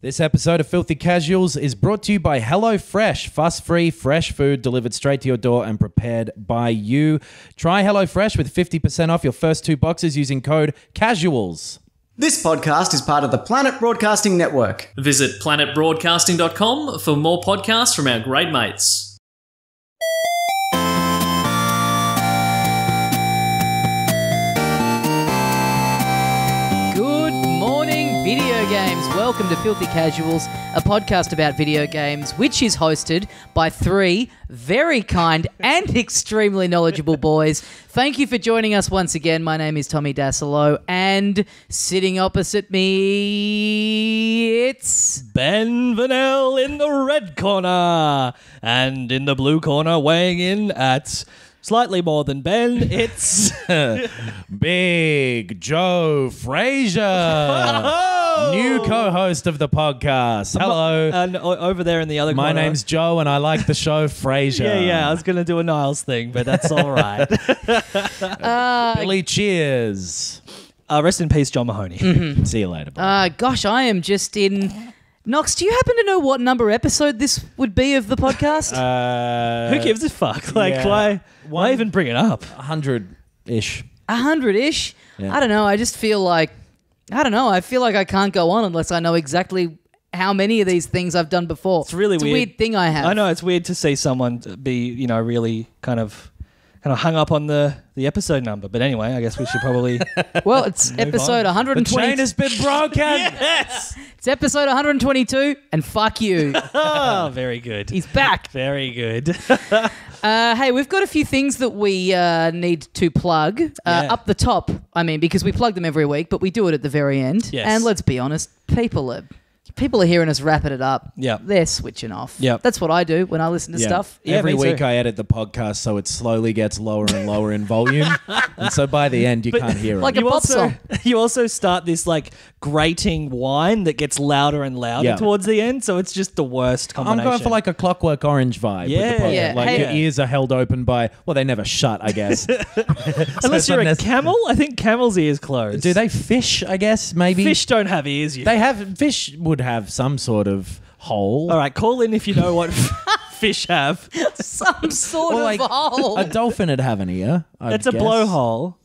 This episode of Filthy Casuals is brought to you by HelloFresh. Fuss-free, fresh food delivered straight to your door and prepared by you. Try HelloFresh with 50% off your first 2 boxes using code CASUALS. This podcast is part of the Planet Broadcasting Network. Visit planetbroadcasting.com for more podcasts from our great mates. Video games. Welcome to Filthy Casuals, a podcast about video games, which is hosted by 3 very kind and extremely knowledgeable boys. Thank you for joining us once again. My name is Tommy Dasilo, and sitting opposite me, it's Ben Vanel in the red corner, and in the blue corner, weighing in at slightly more than Ben, it's Big Joe Frazier. New co-host of the podcast. Hello. And over there in the other corner. My name's Joe and I like the show Frazier. Yeah, I was going to do a Niles thing, but that's all right. Billy Cheers. Rest in peace, John Mahoney. Mm-hmm. See you later. Bye. Gosh, I am just in... Knox, do you happen to know what number episode this would be of the podcast? Who gives a fuck? Why even bring it up? 100-ish. 100-ish? Yeah. I don't know. I just feel like... I feel like I can't go on unless I know exactly how many of these things I've done before. It's really weird. It's a weird thing I have. I know, it's weird to see someone be, really kind of hung up on the episode number. But anyway, I guess we should probably... Well, it's episode 120. The chain has been broken. Yes! It's episode 122, and fuck you. Oh, very good. He's back. Very good. Hey, we've got a few things that we need to plug up the top. I mean, because we plug them every week, but we do it at the very end. Yes. And let's be honest, people are hearing us wrapping it up. Yeah. They're switching off. Yeah. That's what I do when I listen to stuff. Yeah, Every me week too. I edit the podcast so it slowly gets lower and lower in volume. And so by the end, you can't hear it. Like a pop song. You also start this grating whine that gets louder and louder towards the end, so it's just the worst combination. I'm going for a Clockwork Orange vibe. Yeah. With the podcast. Yeah. Your ears are held open by, they never shut, I guess. Unless you're a camel. I think camels' ears close. Do they fish, I guess, maybe? Fish don't have ears. Fish would have some sort of hole. All right, call in if you know what fish have. Some sort Or of hole. A dolphin would have an ear. It's a blowhole.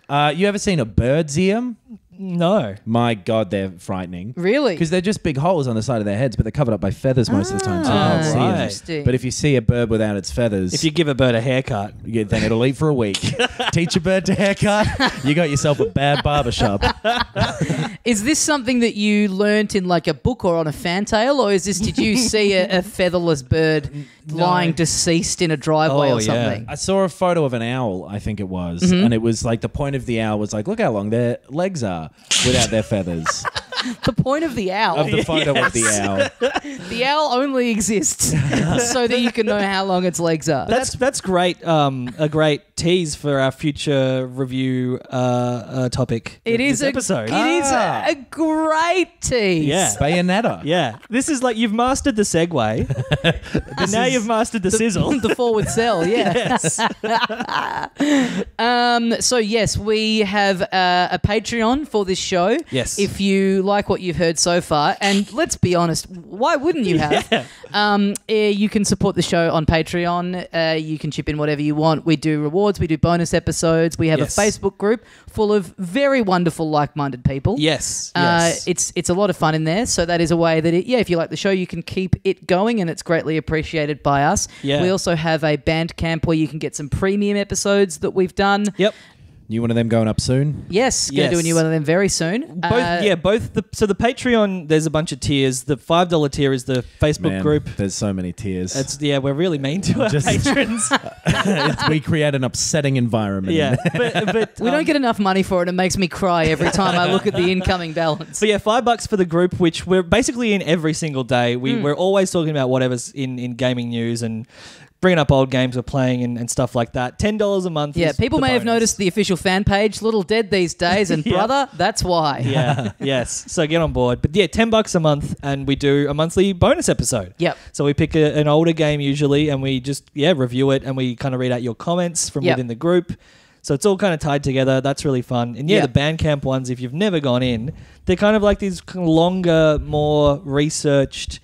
You ever seen a bird's ear? No. My God, they're frightening. Really? Because they're just big holes on the side of their heads, but they're covered up by feathers most of the time, so you can't see them. Interesting. But if you see a bird without its feathers, If you give a bird a haircut. then it'll eat for a week. Teach a bird to haircut, you got yourself a bad barbershop. Is this something that you learnt in a book or on a fan tale, or did you see a featherless bird lying deceased in a driveway or something? I saw a photo of an owl, I think it was, and it was the point of the owl was look how long their legs are without their feathers. The point of the owl. Of the photo of the owl. The owl only exists so that you can know how long its legs are. That's great. A great tease for our future review topic. It is this episode. It is a great tease. Yeah. Bayonetta. Yeah, this is you've mastered the segue, and now you've mastered the sizzle. The forward sell, yeah. Yes. So yes, we have a Patreon for this show. Yes. If you like what you've heard so far, and let's be honest, why wouldn't you have? You can support the show on Patreon. You can chip in whatever you want. We do rewards. We do bonus episodes. We have a Facebook group full of very wonderful, like-minded people. Yes. It's a lot of fun in there. So that is a way that if you like the show, you can keep it going, and it's greatly appreciated by us. Yeah. We also have a Bandcamp where you can get some premium episodes that we've done. Yep. New one of them going up soon? Yes, going to do a new one of them very soon. Both. So the Patreon, there's a bunch of tiers. The $5 tier is the Facebook Man, group. There's so many tiers. We're really mean to our patrons. We create an upsetting environment. Yeah, but we don't get enough money for it. It makes me cry every time I look at the incoming balance. But yeah, $5 for the group, which we're basically in every single day. We're always talking about whatever's in gaming news and bringing up old games we're playing and stuff like that. $10 a month. Yeah, is people the may have bonus. noticed the official fan page, little dead these days, and brother, that's why. Yeah, yes. So get on board. But yeah, $10 a month, and we do a monthly bonus episode. Yep. So we pick an older game usually, and we just review it, and we kind of read out your comments from within the group. So it's all kind of tied together. That's really fun. And yeah, the Bandcamp ones, if you've never gone in, they're kind of like these longer, more researched,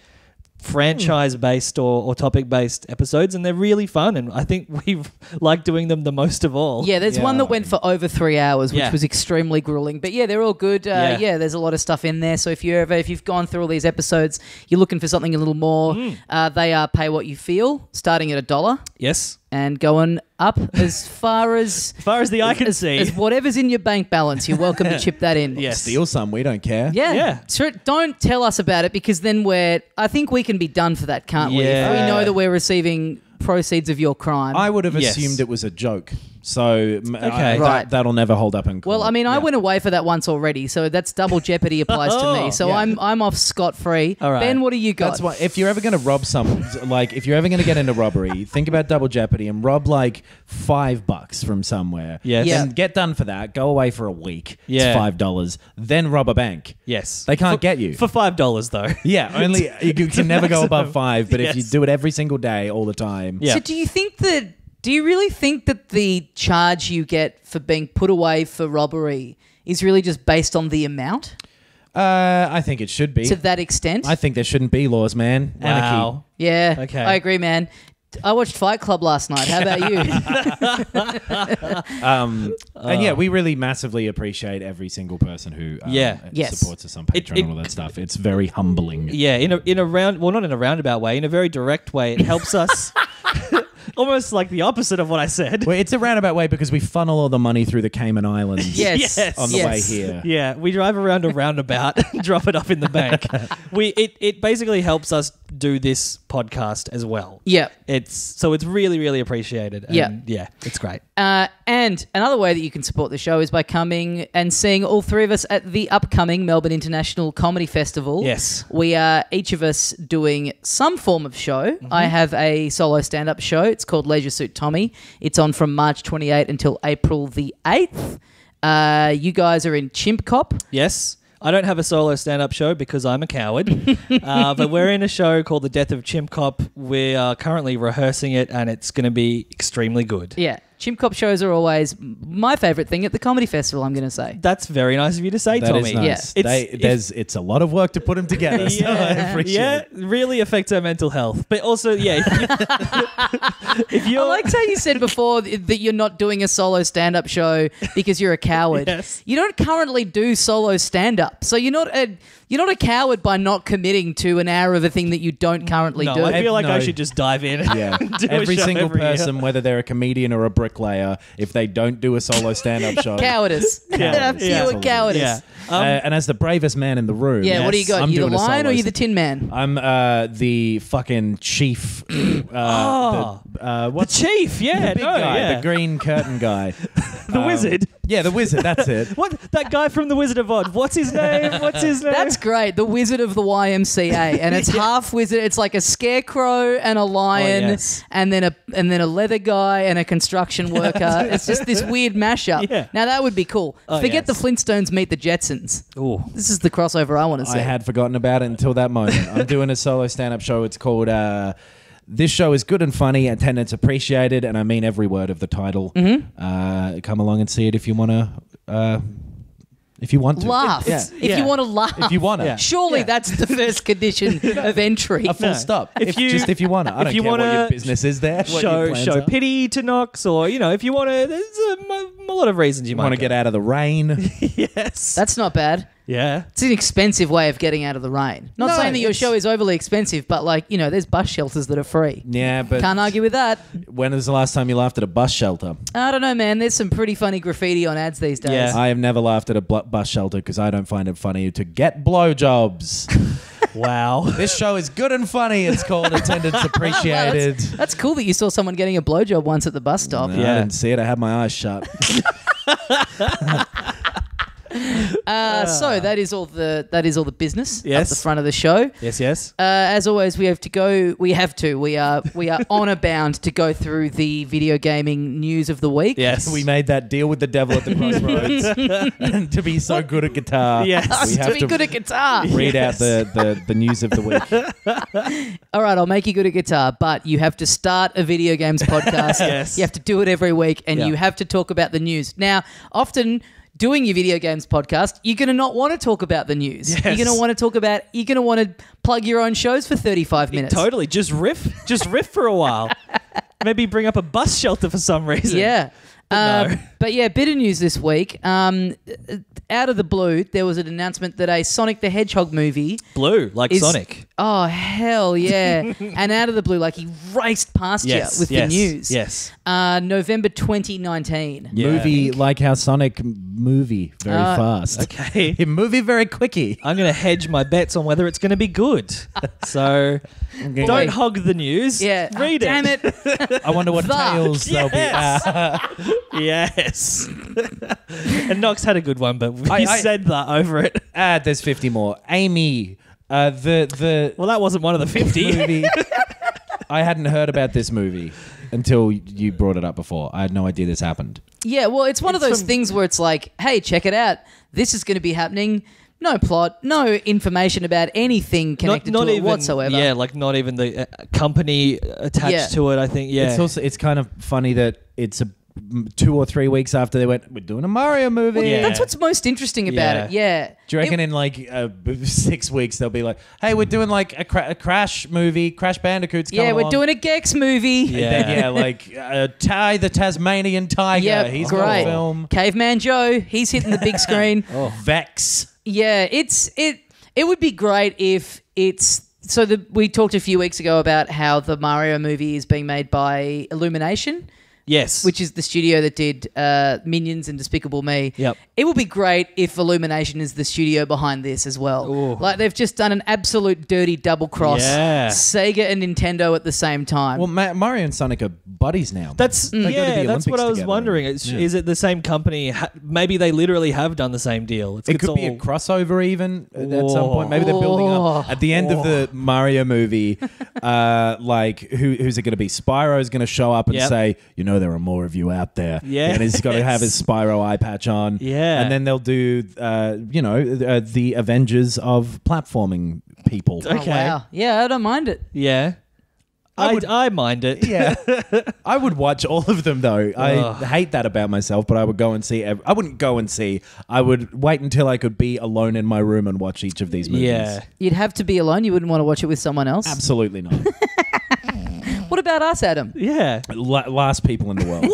franchise-based or topic-based episodes, and they're really fun, and I think we like doing them the most of all. Yeah, there's one that went for over 3 hours, which was extremely grueling. But yeah, they're all good. There's a lot of stuff in there. So if you've gone through all these episodes, you're looking for something a little more, they are pay what you feel, starting at $1. Yes. And going up as far as the eye can see. As whatever's in your bank balance, you're welcome to chip that in. Yes. Steal some, we don't care. Yeah. So don't tell us about it, because then I think we can be done for that, can't we? If we know that we're receiving proceeds of your crime. I would have assumed it was a joke. So that'll never hold up in court. Well, I mean, I went away for that once already, so that's double jeopardy applies to me. So I'm off scot-free. All right. Ben, what do you got? That's why if you're ever going to rob someone, like if you're ever going to get into robbery, think about double jeopardy and rob like $5 from somewhere. Yes. Yeah. And get done for that. Go away for a week. Yeah. It's $5. Then rob a bank. Yes. They can't get you. For $5 though. Yeah, only you can never go above 5, but if you Yes. do it every single day, all the time. Yeah. So do you really think that the charge you get for being put away for robbery is really just based on the amount? I think it should be. To that extent? I think there shouldn't be laws, man. Anarchy. Wow. Yeah. Okay. I agree, man. I watched Fight Club last night. How about you? And yeah, we really massively appreciate every single person who Yes. supports us on Patreon and all that stuff. It's very humbling. Yeah, in a not in a roundabout way, in a very direct way. It helps us. Almost like the opposite of what I said. Well, it's a roundabout way because we funnel all the money through the Cayman Islands Yes. on the way here. Yeah, we drive around a roundabout, drop it off in the bank. It basically helps us do this podcast as well. Yeah. It's really, really appreciated. And yeah, it's great. And another way that you can support the show is by coming and seeing all three of us at the upcoming Melbourne International Comedy Festival. Yes. We are each of us doing some form of show. Mm-hmm. I have a solo stand-up show. It's called Leisure Suit Tommy. It's on from March 28 until April the 8th. You guys are in Chimp Cop. Yes. I don't have a solo stand-up show because I'm a coward, but we're in a show called The Death of Chimp Cop. We are currently rehearsing it, and it's going to be extremely good. Yeah. Chimp Cop shows are always my favourite thing at the comedy festival, I'm going to say. That's very nice of you to say, That Tommy. is nice. Yeah. It's a lot of work to put them together, so I appreciate it. Really affects our mental health. But also, if you're I liked how you said before that you're not doing a solo stand-up show because you're a coward. Yes. You don't currently do solo stand-up, so you're not a coward by not committing to an hour of a thing that you don't currently do. I feel like I No. should just dive in. Yeah. And do a Every show single every year. person, whether they're a comedian or a bricklayer, if they don't do a solo stand-up show, Cowardice. Yeah. Pure cowardice. Yeah. and as the bravest man in the room, Yeah, what do you got? I'm You the doing a lion or solo you the Tin Man? I'm the fucking chief. What's The chief, yeah, the big guy, the green curtain guy, the wizard. Yeah, the wizard. That's it. What that guy from the Wizard of Oz? What's his name? That's great. The Wizard of the YMCA, and it's half wizard. It's like a scarecrow and a lion, yes. and then a leather guy and a construction worker. It's just this weird mashup. Yeah. Now that would be cool. Forget yes. the Flintstones meet the Jetsons. Ooh. This is the crossover I want to see. I had forgotten about it until that moment. I'm doing a solo stand-up show. It's called This Show is Good and Funny, Attendance Appreciated, and I mean every word of the title. Mm-hmm. Come along and see it if you want to. If you want to. Laugh. Yeah. If you want to laugh. If you want to. Yeah. Surely that's the first condition of entry. A full stop. If you- Just if you want to. I if don't you care what wanna your business is there. what your plans show are. pity to Knox, or if you want to, there's a lot of reasons you might Want to get out of the rain. Yes. That's not bad. Yeah. It's an expensive way of getting out of the rain. Not No, saying that your it's- show is overly expensive, but there's bus shelters that are free. Yeah, but Can't argue with that. when was the last time you laughed at a bus shelter? I don't know, man. There's some pretty funny graffiti on ads these days. Yeah. I have never laughed at a bus shelter because I don't find it funny to get blowjobs. Wow. This show is good and funny. It's called Attendance Appreciated. That's cool that you saw someone getting a blowjob once at the bus stop. No, I didn't see it. I had my eyes shut. So that is all the business Yes. up the front of the show. Yes. As always, we are honor bound to go through the video gaming news of the week. Yes. We made that deal with the devil at the crossroads and to be so good at guitar. Yes. we have to be good at guitar. read out the news of the week. All right, I'll make you good at guitar, but you have to start a video games podcast. Yes. You have to do it every week, and Yeah. you have to talk about the news. Now, often doing your video games podcast, you're going to not want to talk about the news. Yes. You're going to want to plug your own shows for 35 minutes. Totally. Just riff for a while. Maybe bring up a bus shelter for some reason. Yeah. No. But yeah, bit of news this week. Out of the blue, there was an announcement that a Sonic the Hedgehog movie Blue, like is... Sonic. Oh, hell yeah. And out of the blue, like he raced past you with the news. Yes. November 2019. Yeah. Movie like how Sonic movie very fast. Okay. He movie very quickie. I'm going to hedge my bets on whether it's going to be good. So Okay. don't hog the news. Yeah. Read Damn it. it. I wonder what The- tales there'll be. Yes. And Knox had a good one, but I- he said that over it. There's 50 more. Amy, the Well, that wasn't one of the 50. movie. I hadn't heard about this movie until you brought it up before. I had no idea this happened. Yeah, well, it's one of It's those from- things where it's like, hey, check it out. This is going to be happening. No plot, no information about anything connected to it whatsoever. Yeah, like not even the company attached Yeah. to it, I think. Yeah. It's kind of funny that it's 2 or 3 weeks after they went, we're doing a Mario movie. Yeah. That's what's most interesting about Yeah. it. Yeah. Do you reckon in like 6 weeks they'll be like, hey, we're doing like a Crash movie, Crash Bandicoot's coming Yeah, we're along. doing a Gex movie. Yeah. Then, like Ty the Tasmanian Tiger. Yeah, He's great. got a film. Caveman Joe, he's hitting the big screen. Vex. Yeah, it would be great if it's we talked a few weeks ago about how the Mario movie is being made by Illumination, yes. which is the studio that did Minions and Despicable Me. Yep. It would be great if Illumination is the studio behind this as well. Ooh. Like they've just done an absolute dirty double cross. Yeah. Sega and Nintendo at the same time. Well, Mario and Sonic are buddies now. That's They go to the that's Olympics what I was together. wondering. Yeah. Is it the same company? Maybe they literally have done the same deal. It could be a crossover even at some point. Maybe they're building up at the end of the Mario movie. Like who's it going to be? Spyro's going to show up and Yep. say, "You know, there are more of you out there." Yeah. and he's got to have his Spyro eye patch on. Yeah. and then they'll do, the Avengers of platforming people. Oh, wow. Yeah, I don't mind it. Yeah. I mind it. Yeah, I would watch all of them though. I Ugh. hate that about myself, but I would go and see. I wouldn't go and see. I would wait until I could be alone in my room and watch each of these movies. Yeah. You'd have to be alone. You wouldn't want to watch it with someone else. Absolutely not. What about us, Adam? Yeah. Last people in the world.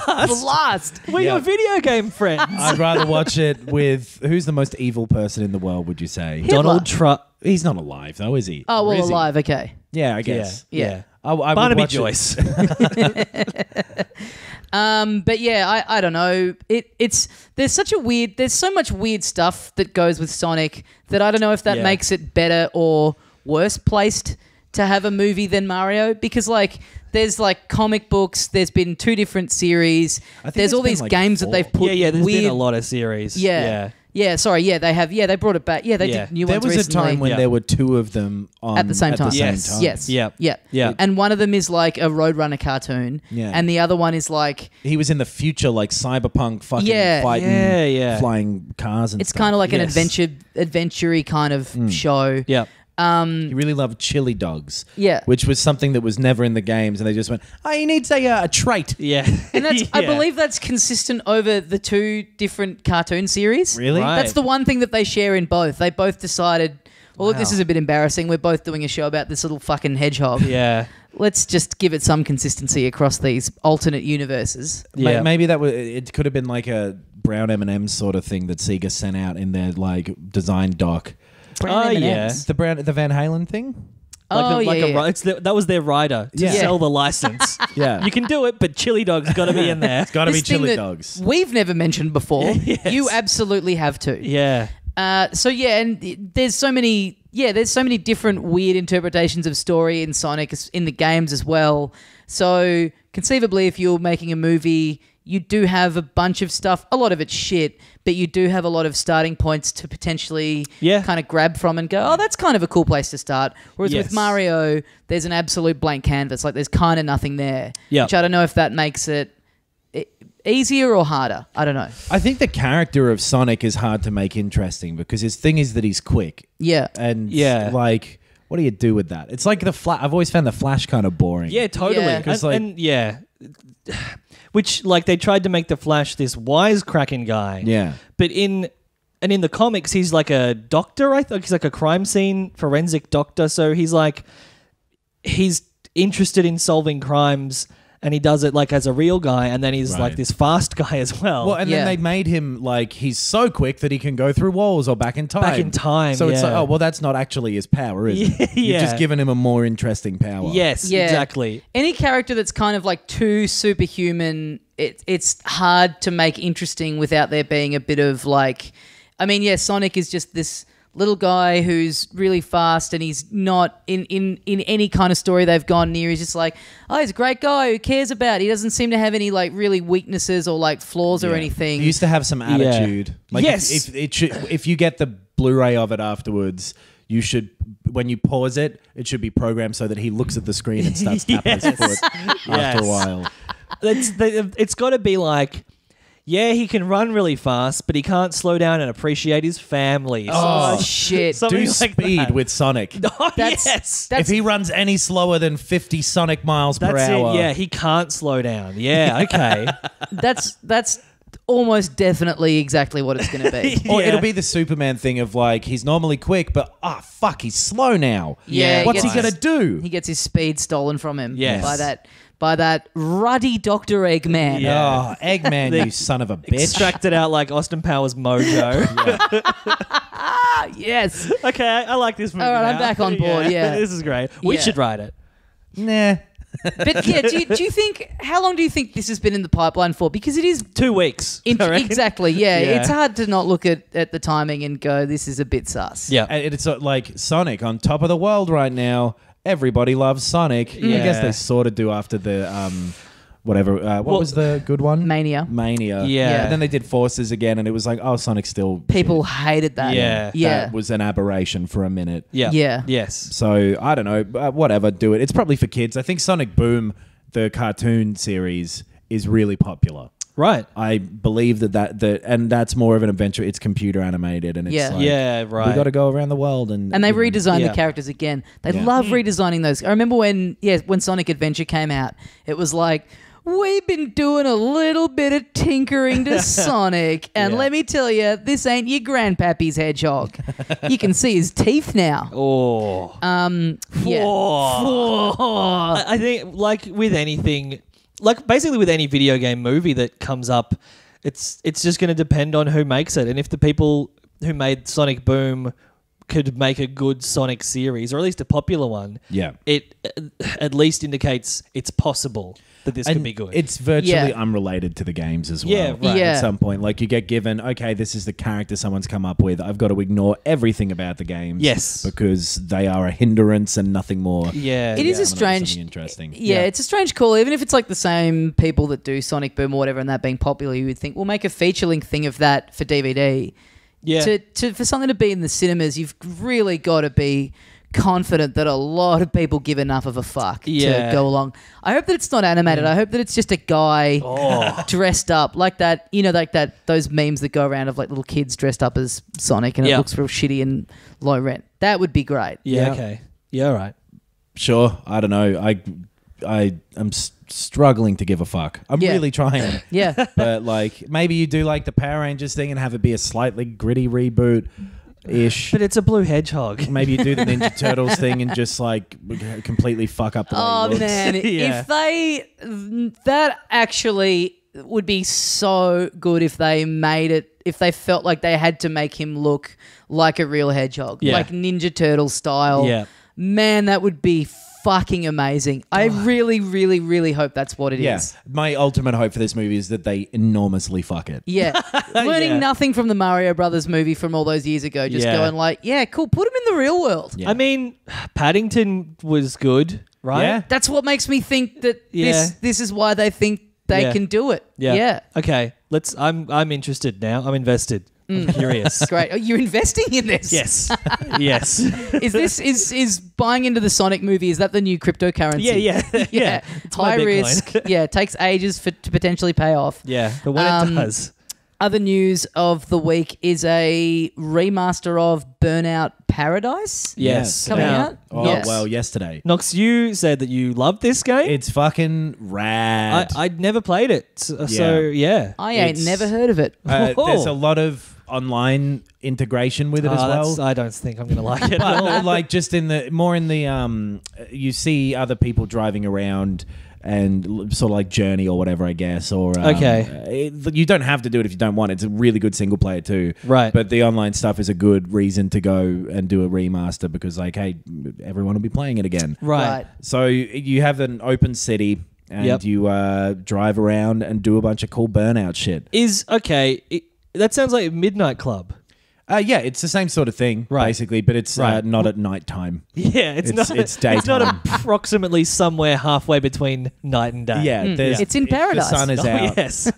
Last. Last. We're Yeah. your video game friends. I'd rather watch it with who's the most evil person in the world? Would you say Donald Trump. He's not alive though, is he? Oh, Or well, is he? alive. Okay. Yeah, I guess. Yeah. I would Barnaby watch it. Joyce. But yeah, I don't know. There's so much weird stuff that goes with Sonic that I don't know if that Yeah. makes it better or worse placed to have a movie than Mario, because like there's like comic books, there's been 2 different series, I think there's it's all been, these like, games 4. that they've put yeah, there's weird, been a lot of series. Yeah. Sorry, yeah, they have. Yeah, they brought it back. Yeah, they Yeah. did new There ones was a recently. time when Yeah. there were 2 of them on At the same time. Yes. Yes. Yep. Yeah. Yeah. And one of them is like a Roadrunner cartoon. Yeah. And the other one is like He was in the future, like cyberpunk, fucking Yeah. fighting, Yeah. flying cars and it's stuff. kind of like an Yes. adventure-y kind of show. Yeah. He really loved chili dogs. Yeah. Which was something that was never in the games, and they just went, "Oh, he needs a trait." Yeah. And that's I Yeah. believe that's consistent over the 2 different cartoon series. Really? Right. That's the one thing that they share in both. They both decided, well, look, this Wow. is a bit embarrassing. We're both doing a show about this little fucking hedgehog. Yeah. Let's just give it some consistency across these alternate universes. Yeah. Maybe that was. It could have been like a brown M&M sort of thing that Sega sent out in their like design doc. Brown Oh, M&Ms. yeah. The Van Halen thing. That was their rider to Yeah. sell the license. Yeah. You can do it, but chili dog's got to be in there. Got to be This thing chili that dogs. We've never mentioned before. Yes. You absolutely have to. Yeah. And there's so many different weird interpretations of story in Sonic in the games as well. So conceivably, if you're making a movie, you do have a bunch of stuff. A lot of it's shit, but you do have a lot of starting points to potentially kind of grab from and go, oh, that's kind of a cool place to start. Whereas with Mario, there's an absolute blank canvas. Like there's kind of nothing there. Which I don't know if that makes it easier or harder. I don't know. I think the character of Sonic is hard to make interesting because his thing is that he's quick. Yeah. And like, what do you do with that? It's like I've always found the Flash kind of boring. Yeah, totally. Yeah. Which, like, they tried to make the Flash this wisecracking guy. Yeah. But in the comics, he's like a doctor, I think. He's like a crime scene forensic doctor. So he's interested in solving crimes, and he does it like as a real guy, and then he's like this fast guy as well. Well, and then they made him like he's so quick that he can go through walls or back in time. So it's like, oh, well, that's not actually his power, is it? You've just given him a more interesting power. Yes, exactly. Any character that's kind of like too superhuman, it's hard to make interesting without there being a bit of like, I mean, Sonic is just this little guy who's really fast, and he's not in any kind of story they've gone near. He's just like, oh, he's a great guy. Who cares about it? He doesn't seem to have any like really weaknesses or like flaws or anything. He used to have some attitude. Like yes. If you get the Blu-ray of it afterwards, you should, when you pause it, it should be programmed so that he looks at the screen and starts tapping his foot after a while. It's got to be like, yeah, he can run really fast, but he can't slow down and appreciate his family. Oh, shit. Do like speed that. with Sonic. Oh, yes. If he runs any slower than 50 Sonic miles per hour. It. Yeah, he can't slow down. Yeah, okay. That's almost definitely exactly what it's going to be. Or it'll be the Superman thing of like, he's normally quick, but fuck, he's slow now. Yeah. What's he going to do? He gets his speed stolen from him Yes. by that ruddy Dr. Eggman. Yeah. Oh, Eggman, you son of a bitch. Extracted out like Austin Powers mojo. Yes. Okay, I like this movie. All right, now. I'm back on board, yeah. This is great. We should write it. Nah. But yeah, do you think, how long do you think this has been in the pipeline for? Because it is 2 weeks. I reckon. Exactly, yeah. It's hard to not look at the timing and go, this is a bit sus. Yeah. And it's like Sonic on top of the world right now. Everybody loves Sonic. I guess they sort of do after the whatever. What was the good one? Mania. Yeah. And then they did Forces again, and it was like, oh, Sonic's still People shit. hated that. Yeah. That was an aberration for a minute. Yeah. Yeah. Yes. So I don't know. Whatever, do it. It's probably for kids. I think Sonic Boom, the cartoon series, is really popular. Right. I believe that and that's more of an adventure. It's computer animated, and it's like, right. we got to go around the world and they redesigned the characters again. They love redesigning those. I remember when Sonic Adventure came out, it was like, we've been doing a little bit of tinkering to Sonic, and let me tell you, this ain't your grandpappy's hedgehog. You can see his teeth now. Oh. I think, like with anything, like basically with any video game movie that comes up, it's just going to depend on who makes it. And if the people who made Sonic Boom could make a good Sonic series, or at least a popular one, it at least indicates it's possible that this could be good. It's virtually unrelated to the games as well. Yeah, right. Yeah. At some point, like you get given, okay, this is the character someone's come up with. I've got to ignore everything about the games. Yes. Because they are a hindrance and nothing more. Yeah. It is a I'm gonna do strange... something interesting. Yeah, it's a strange call. Even if it's like the same people that do Sonic Boom or whatever and that being popular, you would think, we'll make a feature-length thing of that for DVD. Yeah. For something to be in the cinemas, you've really got to be confident that a lot of people give enough of a fuck to go along. I hope that it's not animated. I hope that it's just a guy dressed up like that. You know, like those memes that go around of like little kids dressed up as Sonic, and it looks real shitty and low rent. That would be great. Yeah. Okay. Yeah. All right. Sure. I don't know. I'm struggling to give a fuck. I'm really trying. Yeah. But like maybe you do like the Power Rangers thing and have it be a slightly gritty reboot. Ish. But it's a blue hedgehog. Maybe you do the Ninja Turtles thing and just like completely fuck up the way it looks. Man, if that actually would be so good if they made it, if they felt like they had to make him look like a real hedgehog, like Ninja Turtle style. Yeah. Man, that would be fucking amazing. I really, really, really hope that's what it is. My ultimate hope for this movie is that they enormously fuck it. Yeah. Learning nothing from the Mario Brothers movie from all those years ago. Just going like, yeah, cool. Put him in the real world. Yeah. I mean, Paddington was good, right? Yeah. That's what makes me think that this is why they think they can do it. Yeah. Okay. I'm interested now. I'm invested. I'm curious. Great. Oh, you're investing in this? Yes. Yes. Is buying into the Sonic movie, is that the new cryptocurrency? Yeah. It's my High Bitcoin. risk. Yeah. Takes ages to potentially pay off. Yeah. But when it does. Other news of the week is a remaster of Burnout Paradise. Yes. Coming Now- out. Oh, Yes. well, yesterday. Knox, you said that you loved this game. It's fucking rad. I'd never played it. So yeah. I ain't It's- never heard of it. There's a lot of online integration with it as well. I don't think I'm going to like it at all. But like just in the you see other people driving around and sort of like Journey or whatever, I guess. Or you don't have to do it if you don't want. It's a really good single player too, Right. But the online stuff is a good reason to go and do a remaster because, like, hey, everyone will be playing it again. Right. So you have an open city and Yep. you drive around and do a bunch of cool Burnout shit. That sounds like Midnight Club. Yeah, it's the same sort of thing, Right. basically, but it's Right. not at night time. Yeah, It's not. it's It's not daytime. approximately somewhere halfway between night and day. Yeah, It's in paradise. The sun is Oh, out, yes.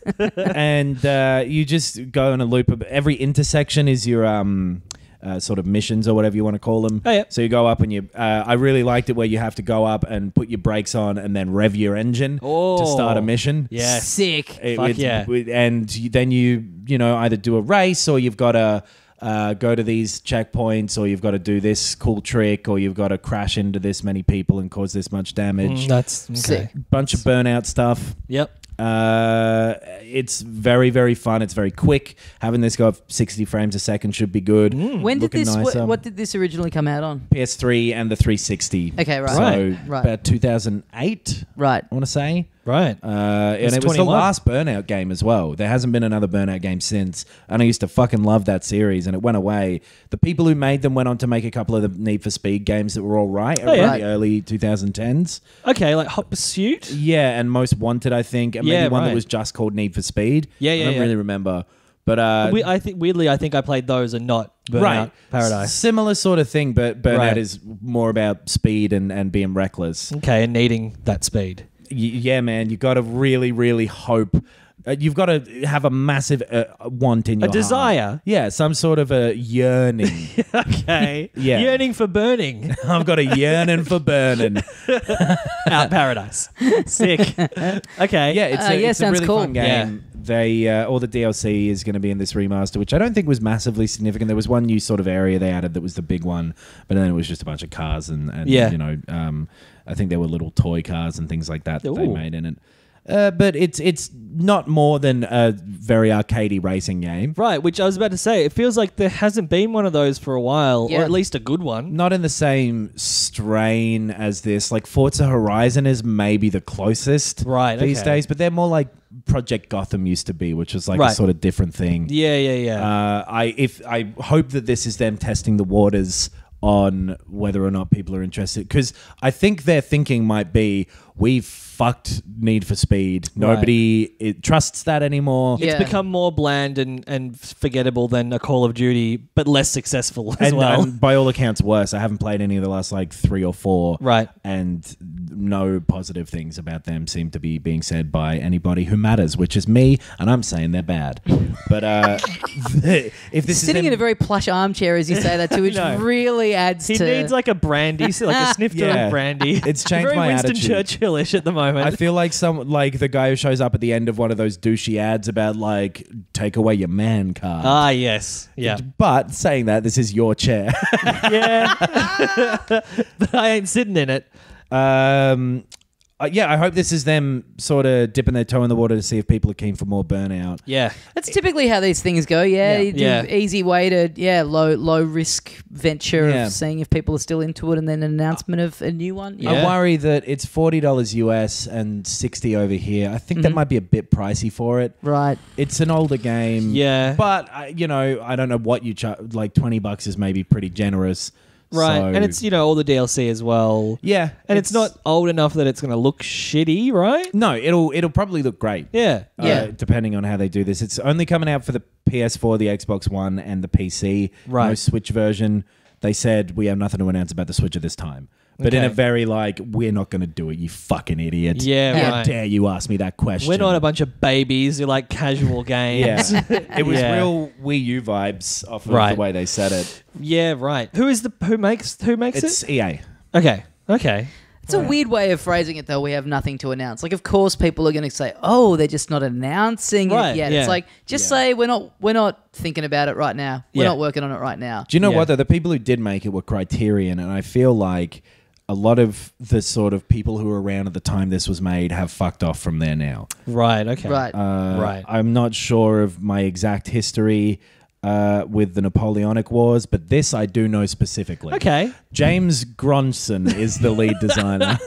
and you just go in a loop of every intersection is your sort of missions or whatever you want to call them. Oh, yeah. So you go up and you. I really liked it where you have to go up and put your brakes on and then rev your engine to start a mission. Yes. Sick. Fuck yeah. Then you either do a race or you've got to. Go to these checkpoints, or you've got to do this cool trick, or you've got to crash into this many people and cause this much damage. That's okay. Sick. Bunch of Burnout stuff. Yep. It's very, very fun. It's very quick. Having this go up 60 frames a second should be good. When did Looking this? nicer. What did this originally come out on? PS3 and the 360. Okay, right. So Right. about 2008, Right. I want to say. Right. And it was the 21. last Burnout game as well. There hasn't been another Burnout game since. And I used to fucking love that series, and it went away. The people who made them went on to make a couple of the Need for Speed games that were all right around yeah. the early 2010s. Okay, like Hot Pursuit. Yeah, and Most Wanted, I think. And Yeah, maybe one that right. was just called Need for Speed. Yeah, I don't yeah. really remember. But I think I played those and not Burnout Paradise. Similar sort of thing, but Burnout Right. is more about speed and being reckless. Okay, and needing that speed. Yeah, man, you got to really, really hope. You've got to have a massive want in your A desire? heart. Yeah, some sort of a yearning. Okay. Yeah. Yearning for burning. I've got a yearning for burning. Out Paradise. Sick. Okay. Yeah, it's a sounds really cool. fun game. They all the DLC is going to be in this remaster, which I don't think was massively significant. There was one new sort of area they added that was the big one, but then it was just a bunch of cars and I think there were little toy cars and things like that they Ooh. made in it. But it's not more than a very arcadey racing game. Right, which I was about to say, it feels like there hasn't been one of those for a while, Yeah. or at least a good one. Not in the same strain as this. Like Forza Horizon is maybe the closest these okay. days, but they're more like Project Gotham used to be, which was like a Right. sort of different thing. Yeah. I hope that this is them testing the waters on whether or not people are interested, because I think their thinking might be, we've fucked Need for Speed. Nobody trusts that anymore. Yeah. It's become more bland and forgettable than a Call of Duty, but less successful as well. And by all accounts worse. I haven't played any of the last like 3 or 4. Right. And no positive things about them seem to be being said by anybody who matters, which is me, and I'm saying they're bad. But if this Sitting is in a very plush armchair as you say that too, which No. really adds He to... needs like a brandy, like a snifter Yeah. of brandy. It's changed Very my Winston attitude. Churchill-ish at the moment. I feel like like the guy who shows up at the end of one of those douchey ads about like take away your man card. Ah, yes. Yeah. But saying that, this is your chair. Yeah. But I ain't sitting in it. Yeah, I hope this is them sort of dipping their toe in the water to see if people are keen for more Burnout. Yeah. That's typically how these things go. Yeah, you do Yeah. easy way to low risk venture Yeah. of seeing if people are still into it, and then an announcement of a new one. Yeah. I worry that it's $40 US and $60 over here. I think that might be a bit pricey for it. Right. It's an older game. Yeah. But, I don't know what you charge. Like $20 is maybe pretty generous. Right. So- And it's, all the DLC as well. Yeah. And it's not old enough that it's going to look shitty, right? No, it'll probably look great. Yeah. Depending on how they do this. It's only coming out for the PS4, the Xbox One, and the PC. Right. No Switch version. they said we have nothing to announce about the Switch at this time. But in Okay. a very like, we're not going to do it, you fucking idiot. Yeah, How right. dare you ask me that question? We're not a bunch of babies who like casual games. Yeah. It was Yeah. real Wii U vibes off of Right. the way they said it. Yeah, right. Who makes It's it? EA. Okay. It's a weird way of phrasing it, though. We have nothing to announce. Like, of course, people are going to say, "Oh, they're just not announcing Right, it yet." yeah. It's like, just say we're not thinking about it right now. We're Yeah. not working on it right now. Do you know Yeah. what, though? The people who did make it were Criterion, and I feel like a lot of the sort of people who were around at the time this was made have fucked off from there now. Right. Okay. Right. Right. I'm not sure of my exact history with the Napoleonic Wars, but this I do know specifically. Okay. James Gronson is the lead designer.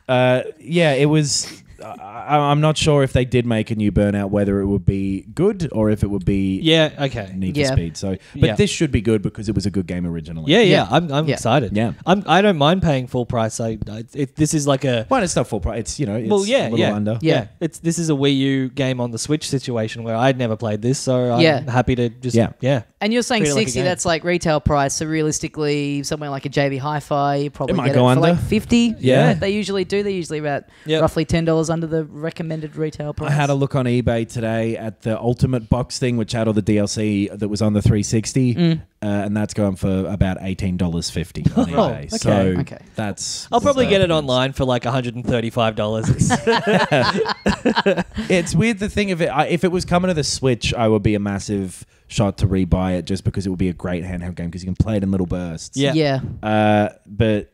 Yeah, it was... I'm not sure if they did make a new Burnout, whether it would be good or if it would be Yeah. Okay. Need Yeah. for Speed. So, but Yeah. this should be good because it was a good game originally. Yeah. Yeah. I'm Yeah. excited. Yeah. I don't mind paying full price. This is like a. Well, it's not full price. It's, it's Well, yeah, a little yeah, under. Yeah. This is a Wii U game on the Switch situation where I'd never played this, so I'm Yeah. happy to just Yeah. And you're saying Treat it like a 60, game. that's like retail price. So realistically, somewhere like a JV Hi-Fi, you probably It might get go it for under. like 50. Yeah. They usually do. They're usually about Yep. roughly $10 under the recommended retail price. I had a look on eBay today at the Ultimate Box thing, which had all the DLC that was on the 360, and that's going for about $18.50 on eBay. okay. So Okay. that's... I'll probably get it on. online for like $135. It's weird the thing of it. If it was coming to the Switch, I would be a massive shot to rebuy it just because it would be a great handheld game because you can play it in little bursts. Yeah. Yeah. But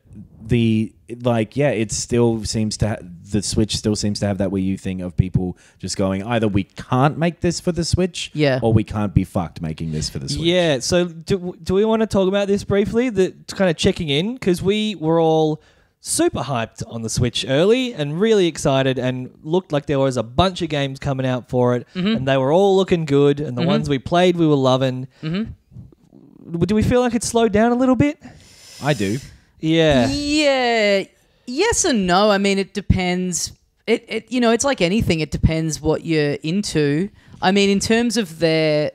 it still seems to the Switch still seems to have that Wii U thing of people just going either we can't make this for the Switch, Yeah. or we can't be fucked making this for the Switch. Yeah, so do we want to talk about this briefly? Kind of checking in, because we were all super hyped on the Switch early and really excited, and looked like there was a bunch of games coming out for it, and they were all looking good, and the ones we played we were loving. Do we feel like it slowed down a little bit? I do. Yeah. Yeah. Yes and no. I mean, it depends. It's like anything. It depends what you're into. I mean, in terms of their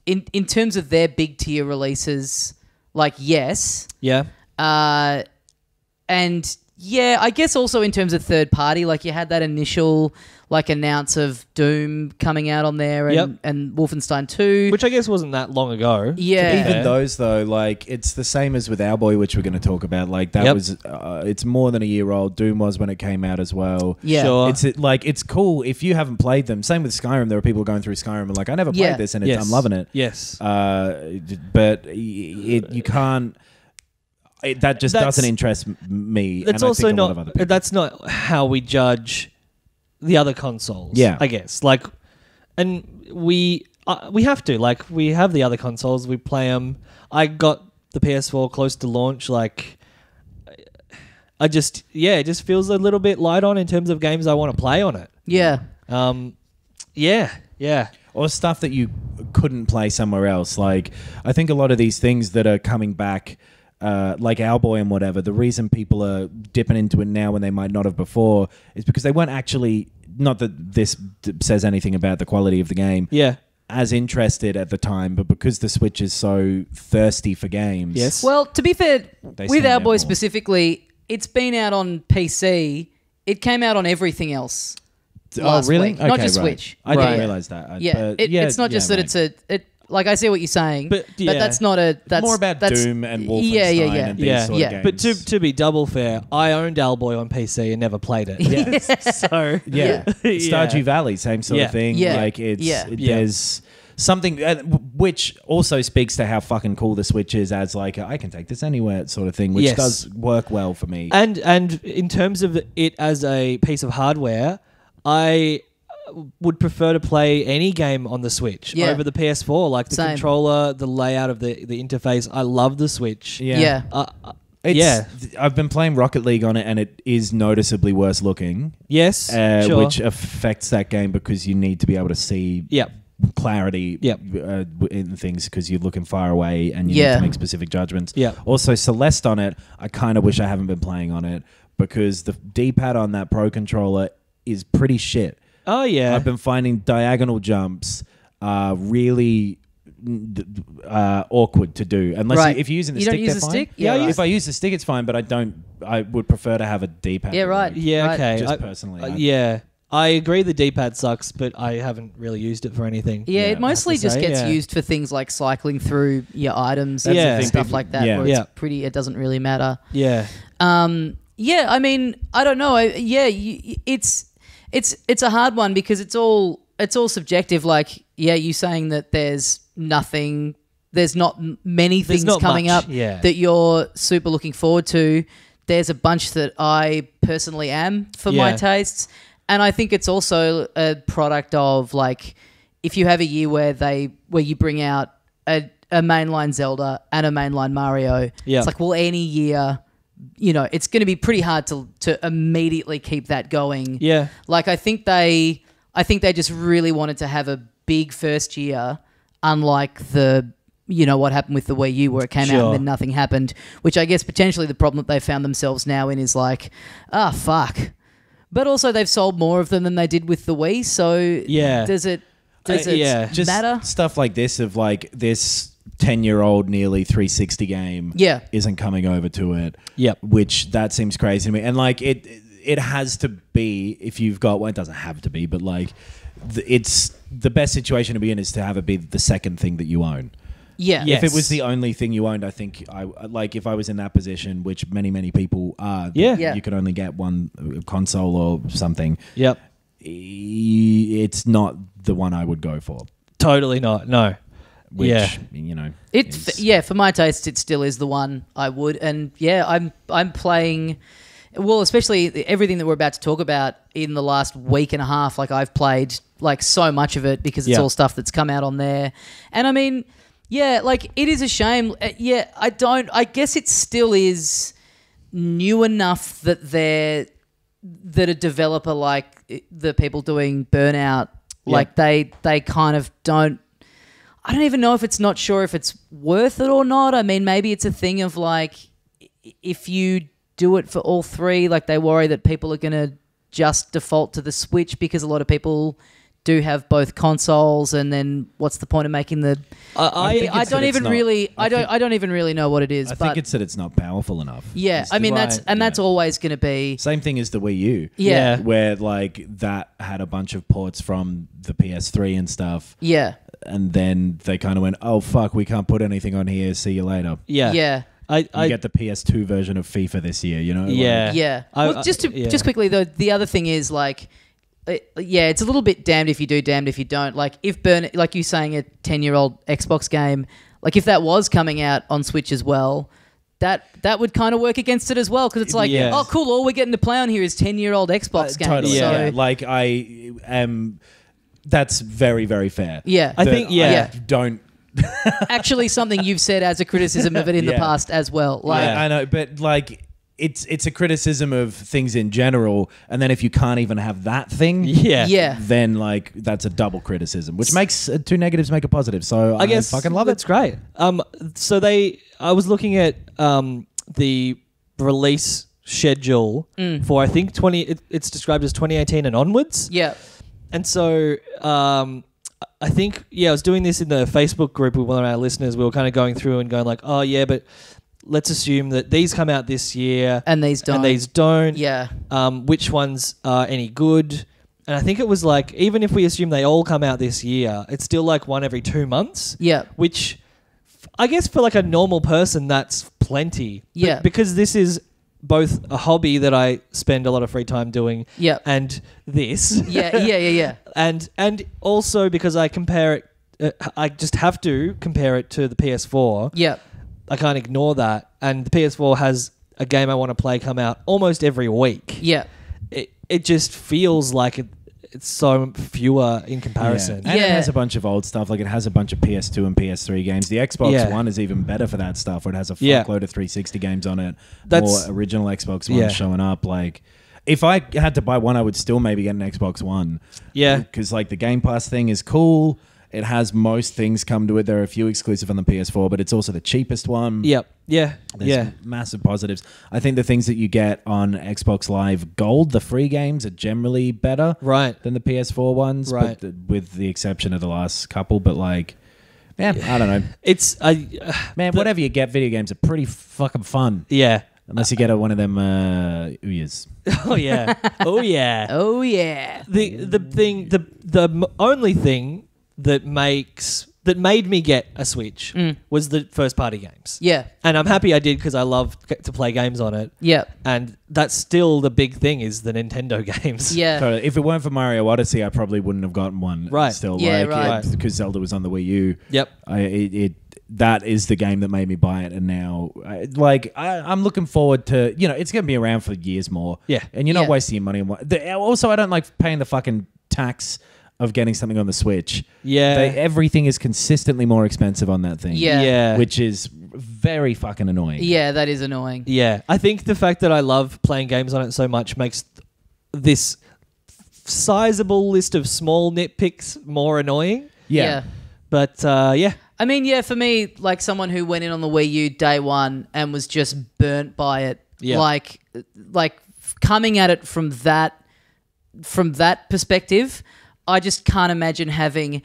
big tier releases, like yes. Yeah. And yeah, I guess also in terms of third party, like you had that initial like announce of Doom coming out on there and, Yep. and Wolfenstein 2. Which I guess wasn't that long ago. Yeah. Even Yeah. those though, like it's the same as with Owlboy, which we're going to talk about. Like that Yep. was, it's more than a year old. Doom was when it came out as well. Yeah. Sure. It's cool if you haven't played them. Same with Skyrim. There were people going through Skyrim and like I never played Yeah. this and Yes. I'm loving it. Yes. But you can't. That just That's- doesn't interest me. That's and I also think a lot not. of other people. That's not how we judge the other consoles. Yeah. I guess and we have to we have the other consoles. We play them. I got the PS4 close to launch. It just feels a little bit light on in terms of games I want to play on it. Yeah. Yeah. Or stuff that you couldn't play somewhere else. Like I think a lot of these things that are coming back. Like Owlboy and whatever, the reason people are dipping into it now when they might not have before is because they weren't actually, not that this says anything about the quality of the game, Yeah. as interested at the time, but because the Switch is so thirsty for games. Yes. Well, to be fair, They with stand out Owlboy more. specifically, it's been out on PC. It came out on everything else. Oh, last really? week. Not Okay, just right. Switch. I didn't Right. realize that. Yeah, it's not just that it's like I see what you're saying, But, yeah. that's not a that's more about that's, Doom and Wolfenstein yeah. and these Yeah. sort Yeah. of But games. to be double fair, I owned Owlboy on PC and never played it. Yeah. So Yeah. Yeah. Stardew Valley, same sort Yeah. of thing. Yeah. Like Yeah. there's something which also speaks to how fucking cool the Switch is as like I can take this anywhere sort of thing, which Yes. does work well for me. And in terms of it as a piece of hardware, I would prefer to play any game on the Switch Yeah. over the PS4. Like the Same. controller, the layout of the interface. I love the Switch. Yeah. Yeah. I've been playing Rocket League on it, and it is noticeably worse looking, Yes. Sure. which affects that game because you need to be able to see Yep. clarity Yep. in things because you're looking far away and you need Yeah. to make specific judgments. Yep. Also, Celeste on it, I kind of wish I haven't been playing on it because the D-pad on that Pro controller is pretty shit. Oh yeah. I've been finding diagonal jumps really awkward to do unless Right. if you're using the You stick. don't use they're the fine. stick? Yeah, if right. I use the stick, it's fine. But I would prefer to have a D-pad. Yeah, right. Yeah, Right. okay. Just personally, yeah. I agree the D-pad sucks, but I haven't really used it for anything. Yeah, Yeah, it mostly I have to just say, gets yeah. used for things like cycling through your items That's the and thing, stuff people- like that. yeah. Where Yeah. it's pretty. It doesn't really matter. Yeah. Yeah, I mean, I don't know. It's a hard one because it's all subjective. Like, yeah, you saying that there's nothing, there's not many things not coming much, up yeah. that you're super looking forward to. There's a bunch that I personally am for my Yeah. tastes, and I think it's also a product of like if you have a year where you bring out a mainline Zelda and a mainline Mario. Yeah. It's like, well, any year, it's going to be pretty hard to immediately keep that going. Yeah. Like I think they just really wanted to have a big first year, unlike what happened with the Wii U where it came out Sure. and then nothing happened, which I guess potentially the problem that they found themselves now in is like, fuck. But also they've sold more of them than they did with the Wii, so Yeah. does it yeah. just matter? stuff like this of like this 10-year-old nearly 360 game Yeah. isn't coming over to it. Yep. Which that seems crazy to me. And like it has to be if you've got it doesn't have to be, but like it's the best situation to be in is to have it be the second thing that you own. Yeah. Yeah. If it was the only thing you owned, I think if I was in that position, which many people are, Yeah. Yeah. you could only get one console or something. Yep. It's not the one I would go for. Totally not. No. Which Yeah. For my taste, it still is the one I would. And yeah, I'm playing. Well, especially everything that we're about to talk about in the last week and a half. Like I've played like so much of it because it's Yeah. all stuff that's come out on there. And I mean, yeah, like it is a shame. Yeah, I guess it still is new enough that a developer like the people doing Burnout, like they kind of don't. I don't even know if it's not sure if it's worth it or not. I mean, maybe it's a thing of like, if you do it for all three, like they worry that people are going to just default to the Switch because a lot of people do have both consoles, and then what's the point of making the? I don't even really know what it is. I but think it's that it's not powerful enough. yeah, I mean Right. that's always going to be Same thing as the Wii U. yeah. Where like that had a bunch of ports from the PS3 and stuff. Yeah. And then they kind of went, oh, fuck, we can't put anything on here. See you later. Yeah. Yeah. You get the PS2 version of FIFA this year, you know? Yeah. Yeah. I- Just yeah. quickly though, the other thing is like, it's a little bit damned if you do, damned if you don't. Like if like you saying a 10-year-old Xbox game, like if that was coming out on Switch as well, that would kind of work against it as well, because it's like, Yeah. oh cool, all we're getting to play on here is 10-year-old Xbox games. Totally. So Yeah. Like I am. That's very, very fair. Yeah. I That think, yeah. don't. actually something you've said as a criticism of it in the Yeah. past as well. Like I know, but like it's a criticism of things in general, and then if you can't even have that thing, Yeah. yeah. then like that's a double criticism, which makes two negatives make a positive. So I guess fucking love that's it. great. I was looking at the release schedule for I think it's described as 2018 and onwards. Yeah. And so I think I was doing this in the Facebook group with one of our listeners. We were kind of going through and going like, oh yeah, but let's assume that these come out this year And these don't. and these don't. Yeah. Which ones are any good? And I think it was like, even if we assume they all come out this year, it's still like one every 2 months. Yeah. Which I guess for like a normal person, that's plenty. But Yeah. because this is both a hobby that I spend a lot of free time doing Yeah. and this. Yeah. And also because I compare it, I just have to compare it to the PS4. Yeah. I can't ignore that. And the PS4 has a game I want to play come out almost every week. Yeah. It just feels like it's so fewer in Yeah. comparison. And it Yeah. has a bunch of old stuff. Like it has a bunch of PS2 and PS3 games. The Xbox Yeah. One is even better for that stuff, where it has a Yeah. fuckload of 360 games on it. That's- more original Xbox Yeah. Ones showing up. Like if I had to buy one, I would still maybe get an Xbox One. Yeah. Because like the Game Pass thing is cool. It has most things come to it. There are a few exclusive on the PS4, but it's also the cheapest one. Yep. Yeah. There's Yeah. massive positives. I think the things that you get on Xbox Live Gold, the free games, are generally better Right. than the PS4 ones, Right. but with the exception of the last couple. But like, Yeah, I don't know. It's Man, whatever you get, video games are pretty fucking fun. yeah. Unless you get one of them Ouyas. Oh yeah. Oh yeah. Oh yeah. The only thing that made me get a Switch was the first party games. Yeah. And I'm happy I did because I love to play games on it. Yeah. And that's still the big thing is the Nintendo games. Yeah. Totally. If it weren't for Mario Odyssey, I probably wouldn't have gotten one. Right. Still, Yeah, right. because Zelda was on the Wii U. Yep. That is the game that made me buy it, and now, I'm looking forward to. It's going to be around for years more. Yeah. And you're not Yeah. wasting your money on what. Also, I don't like paying the fucking tax of getting something on the Switch. Yeah. Everything is consistently more expensive on that thing. Yeah. Yeah. Which is very fucking annoying. Yeah, that is annoying. Yeah. I think the fact that I love playing games on it so much makes this sizable list of small nitpicks more annoying. Yeah. But yeah. I mean, yeah, for me, like someone who went in on the Wii U day one and was just burnt by it, Yeah. like coming at it from that perspective, I just can't imagine having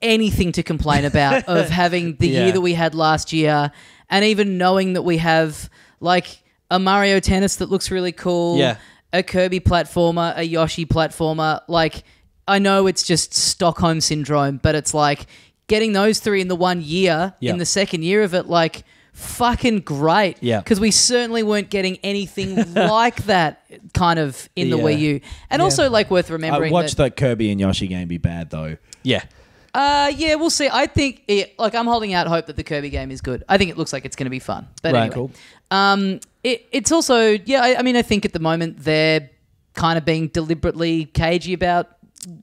anything to complain about of having the Yeah. year that we had last year, and even knowing that we have like a Mario Tennis that looks really cool, Yeah. a Kirby platformer, a Yoshi platformer. Like, I know it's just Stockholm syndrome, but it's like getting those three in the 1 year, Yeah. in the second year of it, like fucking great. Yeah. Because we certainly weren't getting anything like that kind of in the Yeah. Wii U. And also like worth I remembering watched that Kirby and Yoshi game be bad, though. Yeah. yeah, we'll see. I think I'm holding out hope that the Kirby game is good. I think it looks like it's going to be fun. But Right. anyway. Cool. It's also, I mean, I think at the moment they're kind of being deliberately cagey about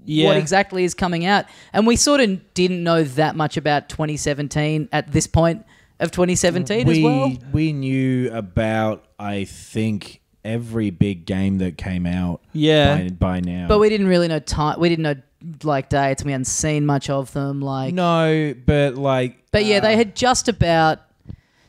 Yeah. what exactly is coming out. And we sort of didn't know that much about 2017 at this point of 2017 as well. We knew about, I think, every big game that came out Yeah. by now. But we didn't really know time. We didn't know like dates. We hadn't seen much of them. Like, No, but like... but yeah, they had just about.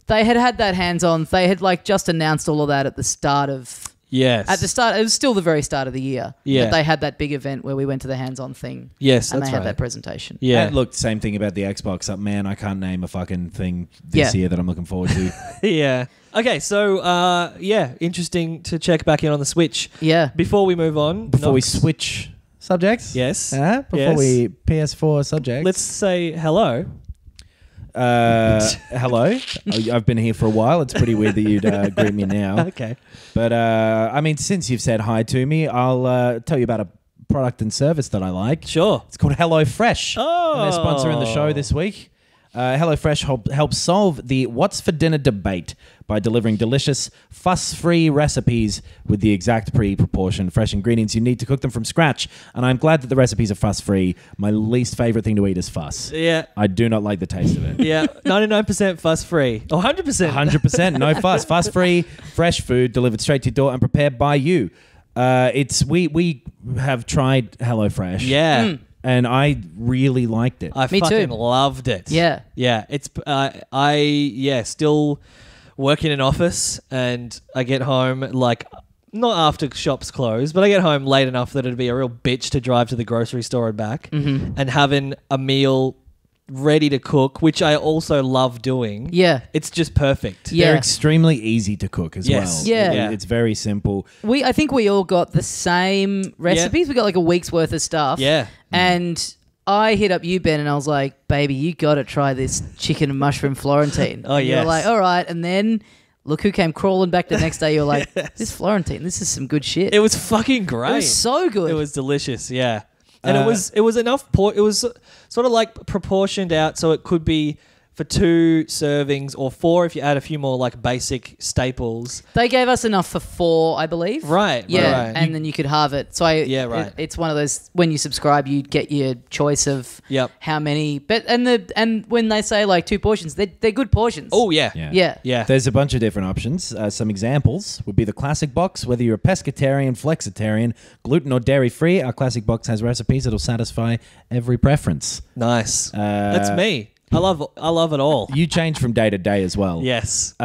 They had that hands-on. They had like just announced all of that at the start of. Yes. At the start, it was still the very start of the year. Yeah. That they had that big event where we went to the hands-on thing. Yes, and that's they had right. that presentation. Yeah. And look, same thing about the Xbox. Man, I can't name a fucking thing this Yeah. year that I'm looking forward to. Yeah. Okay, so interesting to check back in on the Switch. Yeah. Before we move on, Before we Knox, switch subjects? Yes. Before Yes. we PS4 subjects? let's say hello. Hello. I've been here for a while. It's pretty weird that you'd greet me now. Okay. But, I mean, since you've said hi to me, I'll tell you about a product and service that I like. Sure. It's called HelloFresh. Oh. And they're sponsoring the show this week. HelloFresh helps solve the what's for dinner debate by delivering delicious, fuss-free recipes with the exact pre-proportioned fresh ingredients you need to cook them from scratch. And I'm glad that the recipes are fuss-free. My least favorite thing to eat is fuss. Yeah. I do not like the taste of it. Yeah. 99% fuss free. Oh, 100%. 100%, no fuss. Fuss-free, fresh food delivered straight to your door and prepared by you. We have tried HelloFresh. Yeah. And I really liked it. I Me fucking too. loved it. Yeah. Yeah. It's still work in an office, and I get home like not after shops close, but I get home late enough that it'd be a real bitch to drive to the grocery store and back, and having a meal ready to cook, which I also love doing. Yeah. It's just perfect. Yeah. They're extremely easy to cook as Yes. well. Yeah. It's very simple. I think we all got the same recipes. We got like a week's worth of stuff. Yeah. And I hit up you, Ben, and I was like, baby, you got to try this chicken and mushroom Florentine. Oh, and yes. You're like, all right. And then look who came crawling back the next day. You're like, this Florentine, this is some good shit. It was fucking great. It was so good. It was delicious, yeah. And it was enough it was sort of like proportioned out so it could be for 2 servings or 4 if you add a few more like basic staples. They gave us enough for 4, I believe. Right, Yeah, right. and then you could halve it. So it's one of those, when you subscribe, you get your choice of Yep. how many. But and when they say like 2 portions, they're good portions. Oh, yeah. Yeah. Yeah. There's a bunch of different options. Some examples would be the classic box. Whether you're a pescatarian, flexitarian, gluten or dairy free, our classic box has recipes that'll satisfy every preference. Nice. That's me. I love it all. You change from day to day as well. Yes.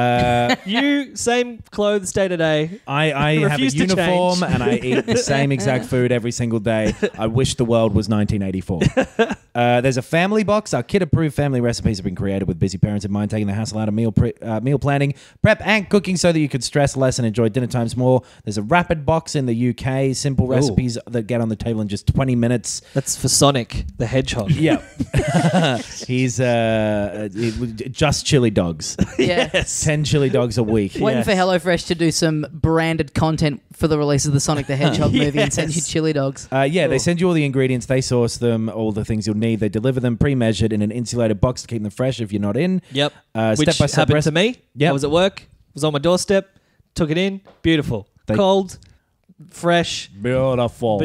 You same clothes day to day. I have a Refuse to uniform change. and I eat the same exact food every single day. I wish the world was 1984. There's a family box. Our kid-approved family recipes have been created with busy parents in mind, taking the hassle out of meal planning, prep, and cooking so that you could stress less and enjoy dinner times more. There's a rapid box in the UK. Simple recipes that get on the table in just 20 minutes. That's for Sonic the Hedgehog. Yeah. He's just chili dogs. Yeah. 10 chili dogs a week. Waiting for HelloFresh to do some branded content for the release of the Sonic the Hedgehog movie and send you chili dogs. They send you all the ingredients. They source them, all the things you'll need. They deliver them pre-measured in an insulated box to keep them fresh if you're not in. Yep. Which Step-by-step happened to me. Yep. I was at work. Was on my doorstep. Took it in. Beautiful. Cold. Fresh. Beautiful.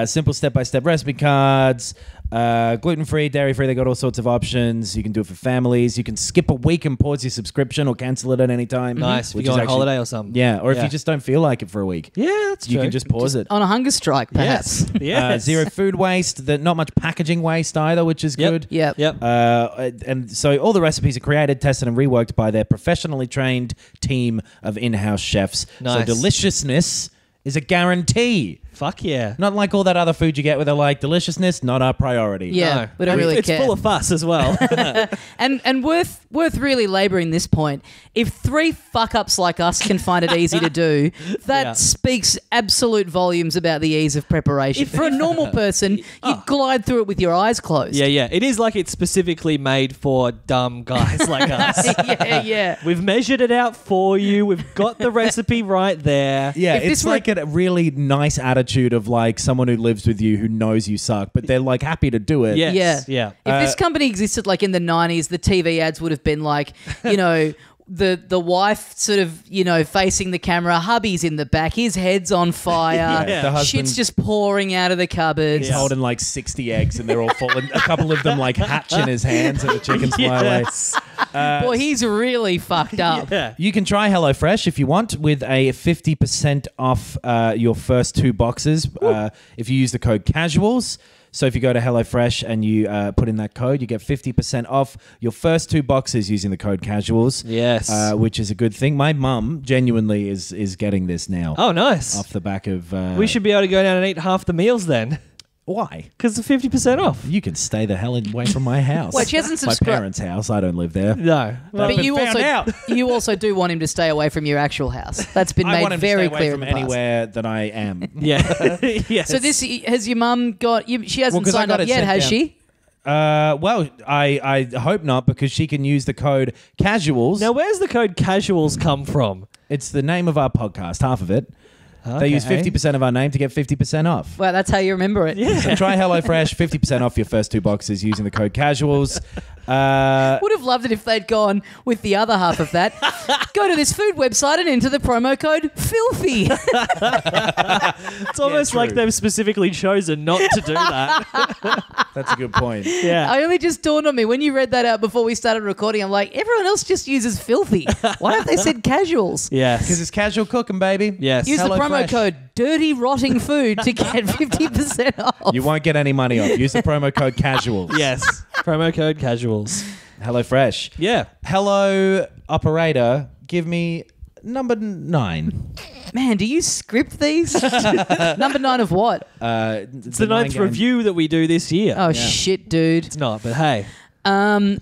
Simple step-by-step recipe cards. Gluten-free, dairy-free. They got all sorts of options. You can do it for families. You can skip a week and pause your subscription or cancel it at any time. Nice. If which you go is on holiday or something. Yeah, or if you just don't feel like it for a week. Yeah, that's true. You can just pause it. On a hunger strike, perhaps. Yes. Yes. Zero food waste. Not much packaging waste either, which is good. Yep. Yep. And so all the recipes are created, tested, and reworked by their professionally trained team of in-house chefs. Nice. So deliciousness is a guarantee. Fuck yeah. Not like all that other food you get where they're like, deliciousness, not our priority. Yeah, No. we don't really it's care. full of fuss as well. And worth really labouring this point. If three fuck-ups like us can find it easy to do, that Yeah. speaks absolute volumes about the ease of preparation. For a normal person, you'd glide through it with your eyes closed. Yeah. It is like it's specifically made for dumb guys like us. yeah. We've measured it out for you. We've got the recipe right there. Yeah, If it's this were- like a really nice attitude of like someone who lives with you who knows you suck, but they're like happy to do it. Yes. Yeah. Yeah. If this company existed like in the 90s, the TV ads would have been like, the wife sort of, facing the camera, hubby's in the back, his head's on fire, Yeah. The husband- shit's just pouring out of the cupboards. He's holding like 60 eggs and they're all full, and a couple of them like hatch in his hands and the chickens fly away. Boy, he's really fucked up. Yeah. You can try HelloFresh if you want with a 50% off your first 2 boxes if you use the code CASUALS. So if you go to HelloFresh and you put in that code, you get 50% off your first 2 boxes using the code CASUALS. Yes. Which is a good thing. My mum genuinely is getting this now. Oh, nice. Off the back of... We should be able to go down and eat half the meals then. Why? Because it's 50% off. You can stay the hell away from my house. Wait, she hasn't My subscribed. parents' house. I don't live there. No. Well, But you found also out. you also do want him to stay away from your actual house. That's been I made want him very to stay away clear from in the past. anywhere that I am. yeah. Yes. So this has your mum got? She hasn't 'cause I signed got up it yet, sent has down. she? Well, I hope not, because she can use the code CASUALS. Now, where's the code CASUALS come from? It's the name of our podcast, half of it. They use 50% of our name to get 50% off. Well, that's how you remember it. Yeah. So try HelloFresh, 50% off your first 2 boxes using the code CASUALS. Would have loved it if they'd gone with the other half of that. Go to this food website and enter the promo code FILTHY. It's almost like true. they've specifically chosen not to do that. That's a good point. Yeah. I only just dawned on me when you read that out before we started recording. I'm like, everyone else just uses filthy. Why have they said casuals? Yes. Because it's casual cooking, baby. Yes. Use the promo HelloFresh. code dirty rotting food to get 50% off. You won't get any money off. Use the promo code CASUALS. Yes. Promo code CASUALS. HelloFresh. Yeah. Hello, operator. Give me number 9. Man, do you script these? Number 9 of what? It's the 9th review that we do this year. Oh, shit, dude. It's not, but hey.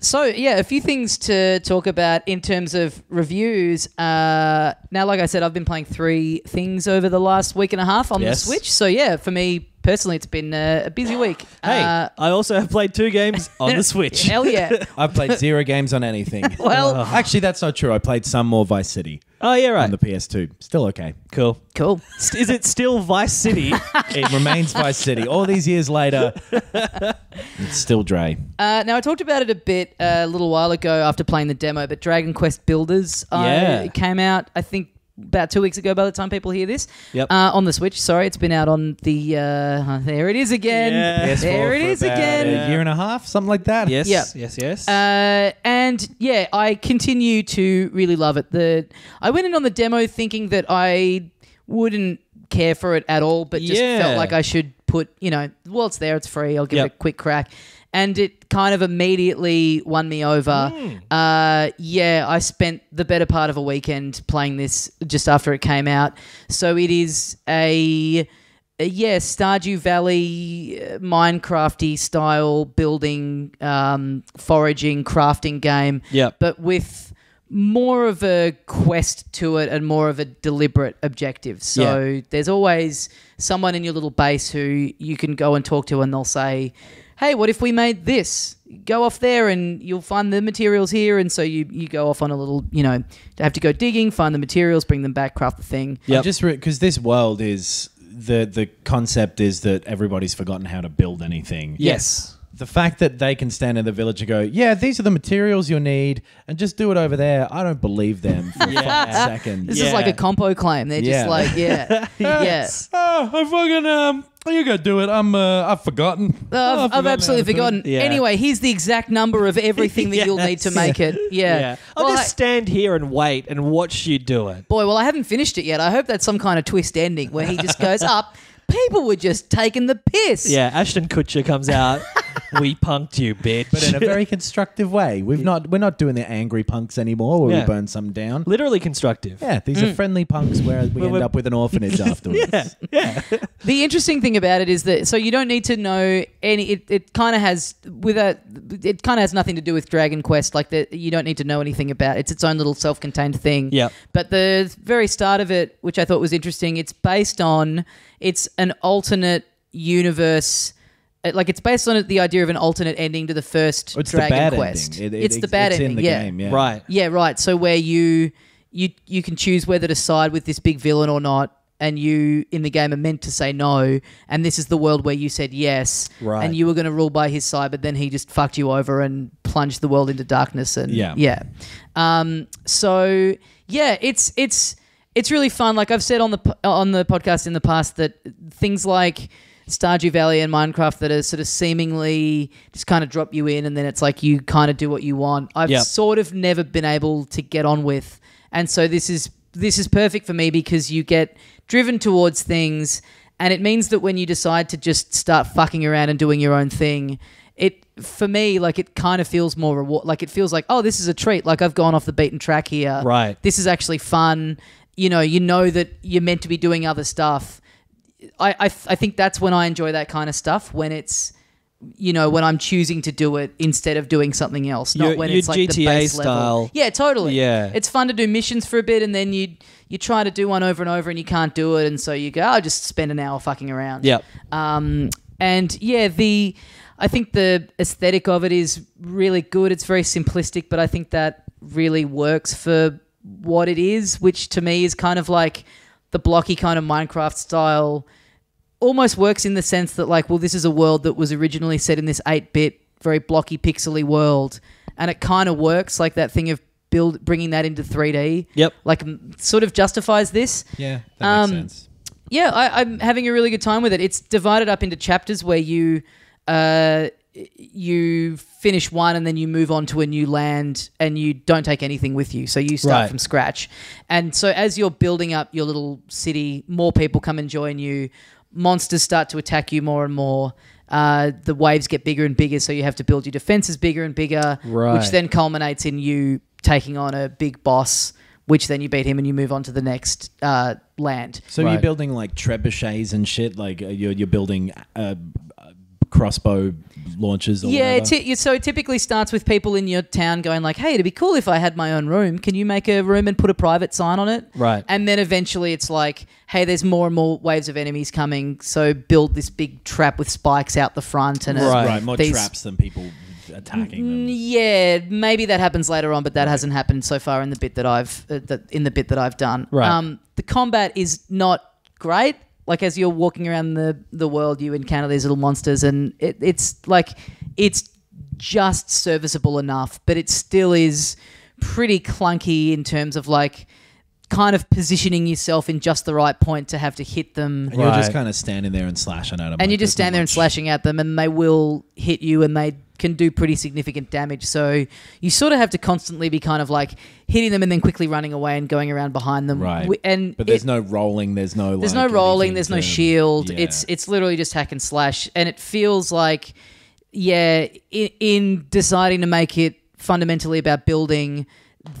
So, yeah, a few things to talk about in terms of reviews. Now, like I said, I've been playing 3 things over the last week and a half on Yes. the Switch. So, yeah, for me personally, it's been a busy week. Hey, I also have played 2 games on the Switch. Hell yeah. I've played 0 games on anything. Well, Actually, that's not true. I played some more Vice City Oh, yeah, right. on the PS2. Still okay. Cool. cool. Is it still Vice City? It remains Vice City. All these years later, it's still Dre. Now, I talked about it a bit a little while ago after playing the demo, but Dragon Quest Builders Yeah. came out, I think, about 2 weeks ago by the time people hear this. Yep. On the Switch. Sorry, it's been out on the... there it is again. Yeah. PS4 There it for is about again. A year and a half, something like that. Yes. Yeah. Yes. And yeah, I continue to really love it. I went in on the demo thinking that I wouldn't care for it at all, but just Yeah. felt like I should put, well, it's there, it's free, I'll give Yep. it a quick crack. and it kind of immediately won me over. I spent the better part of a weekend playing this just after it came out. So it is a Stardew Valley, Minecrafty style building, foraging, crafting game. Yep. But with more of a quest to it and more of a deliberate objective. So there's always someone in your little base who you can go and talk to, and they'll say, hey, what if we made this? Go off there and you'll find the materials here. And so you go off on a little, have to go digging, find the materials, bring them back, craft the thing. Yeah, just because this world is the concept is that everybody's forgotten how to build anything. Yes. The fact that they can stand in the village and go, yeah, these are the materials you'll need, and just do it over there. I don't believe them for 5 seconds. This is like a compo claim. They're just like, yes. Oh, I fucking you go do it. I've forgotten. I've absolutely forgotten. Yeah. Anyway, here's the exact number of everything that you'll need to make it. Yeah. I'll just stand here and wait and watch you do it. Boy, well, I haven't finished it yet. I hope that's some kind of twist ending where he just goes up. People were just taking the piss. Yeah, Ashton Kutcher comes out. We punked you, bitch. But in a very constructive way. We're not doing the angry punks anymore where we burn some down. Literally constructive. Yeah, these are friendly punks where we end up with an orphanage afterwards. Yeah. The interesting thing about it is that so you don't need to know any. It kind of has nothing to do with Dragon Quest. Like that, you don't need to know anything about. It's its own little self-contained thing. Yeah. But the very start of it, which I thought was interesting, it's an alternate universe. It's based on the idea of an alternate ending to the first Dragon Quest. It's the bad ending. In the game, yeah. Right. Yeah, right. So where you can choose whether to side with this big villain or not, and you in the game are meant to say no, and this is the world where you said yes, right. and you were going to rule by his side, but then he just fucked you over and plunged the world into darkness. And it's really fun. Like I've said on the podcast in the past that things like Stardew Valley and Minecraft that are sort of seemingly just kind of drop you in, and then it's like you kind of do what you want. I've sort of never been able to get on with, and so this is perfect for me because you get driven towards things, and it means that when you decide to just start fucking around and doing your own thing, for me, like it kind of feels more reward. Like it feels like, oh, this is a treat. Like I've gone off the beaten track here. Right. This is actually fun. You know that you're meant to be doing other stuff. I think that's when I enjoy that kind of stuff, when it's, when I'm choosing to do it instead of doing something else, not when it's like GTA the base style. level. Yeah, totally. Yeah. It's fun to do missions for a bit, and then you try to do one over and over and you can't do it, and so you go, I'll just spend an hour fucking around. Yep. I think the aesthetic of it is really good. It's very simplistic, but I think that really works for what it is, which to me is kind of like the blocky kind of Minecraft style. Almost works in the sense that like, well, this is a world that was originally set in this 8-bit, very blocky, pixely world, and it kind of works like that thing of bringing that into 3D. Yep. Like sort of justifies this. Yeah, that makes sense. Yeah, I'm having a really good time with it. It's divided up into chapters where you finish one and then you move on to a new land and you don't take anything with you. So you start from scratch. And so as you're building up your little city, more people come and join you. Monsters start to attack you more and more. The waves get bigger and bigger, so you have to build your defenses bigger and bigger, which then culminates in you taking on a big boss, which then you beat him and you move on to the next land. So you're building like trebuchets and shit, like you're building crossbow launches or whatever? So it typically starts with people in your town going like, hey, it'd be cool if I had my own room. Can you make a room and put a private sign on it? Right. And then eventually it's like, hey, there's more and more waves of enemies coming, so build this big trap with spikes out the front. And more traps than people attacking them. Yeah, maybe that happens later on, but that hasn't happened so far in the bit that I've done. Right. The combat is not great. Like as you're walking around the world, you encounter these little monsters, and it's just serviceable enough, but it still is pretty clunky in terms of like kind of positioning yourself in just the right point to have to hit them. And you're just kind of standing there and slashing at them. And you just stand there and slashing at them, and they will hit you, and they can do pretty significant damage. So you sort of have to constantly be kind of like hitting them and then quickly running away and going around behind them. Right. But there's no rolling. There's no rolling. There's no shield. Yeah. It's literally just hack and slash, and it feels like in deciding to make it fundamentally about building,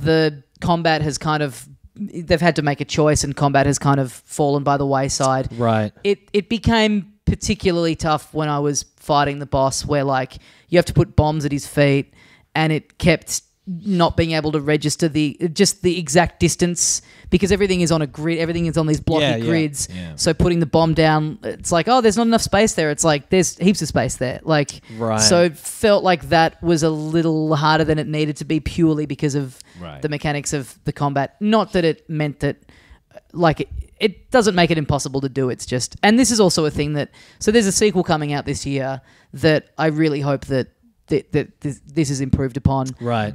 the combat has kind of, they've had to make a choice, and combat has kind of fallen by the wayside. Right. It became particularly tough when I was fighting the boss, where like you have to put bombs at his feet, and it kept not being able to register the exact distance, because everything is on a grid, everything is on these blocky grids. Yeah. So putting the bomb down, it's like, oh, there's not enough space there. It's like there's heaps of space there. Like, Right. So it felt like that was a little harder than it needed to be, purely because of the mechanics of the combat. Not that it meant that, like, it doesn't make it impossible to do. It's just, and this is also a thing that, so there's a sequel coming out this year that I really hope that this is improved upon. Right.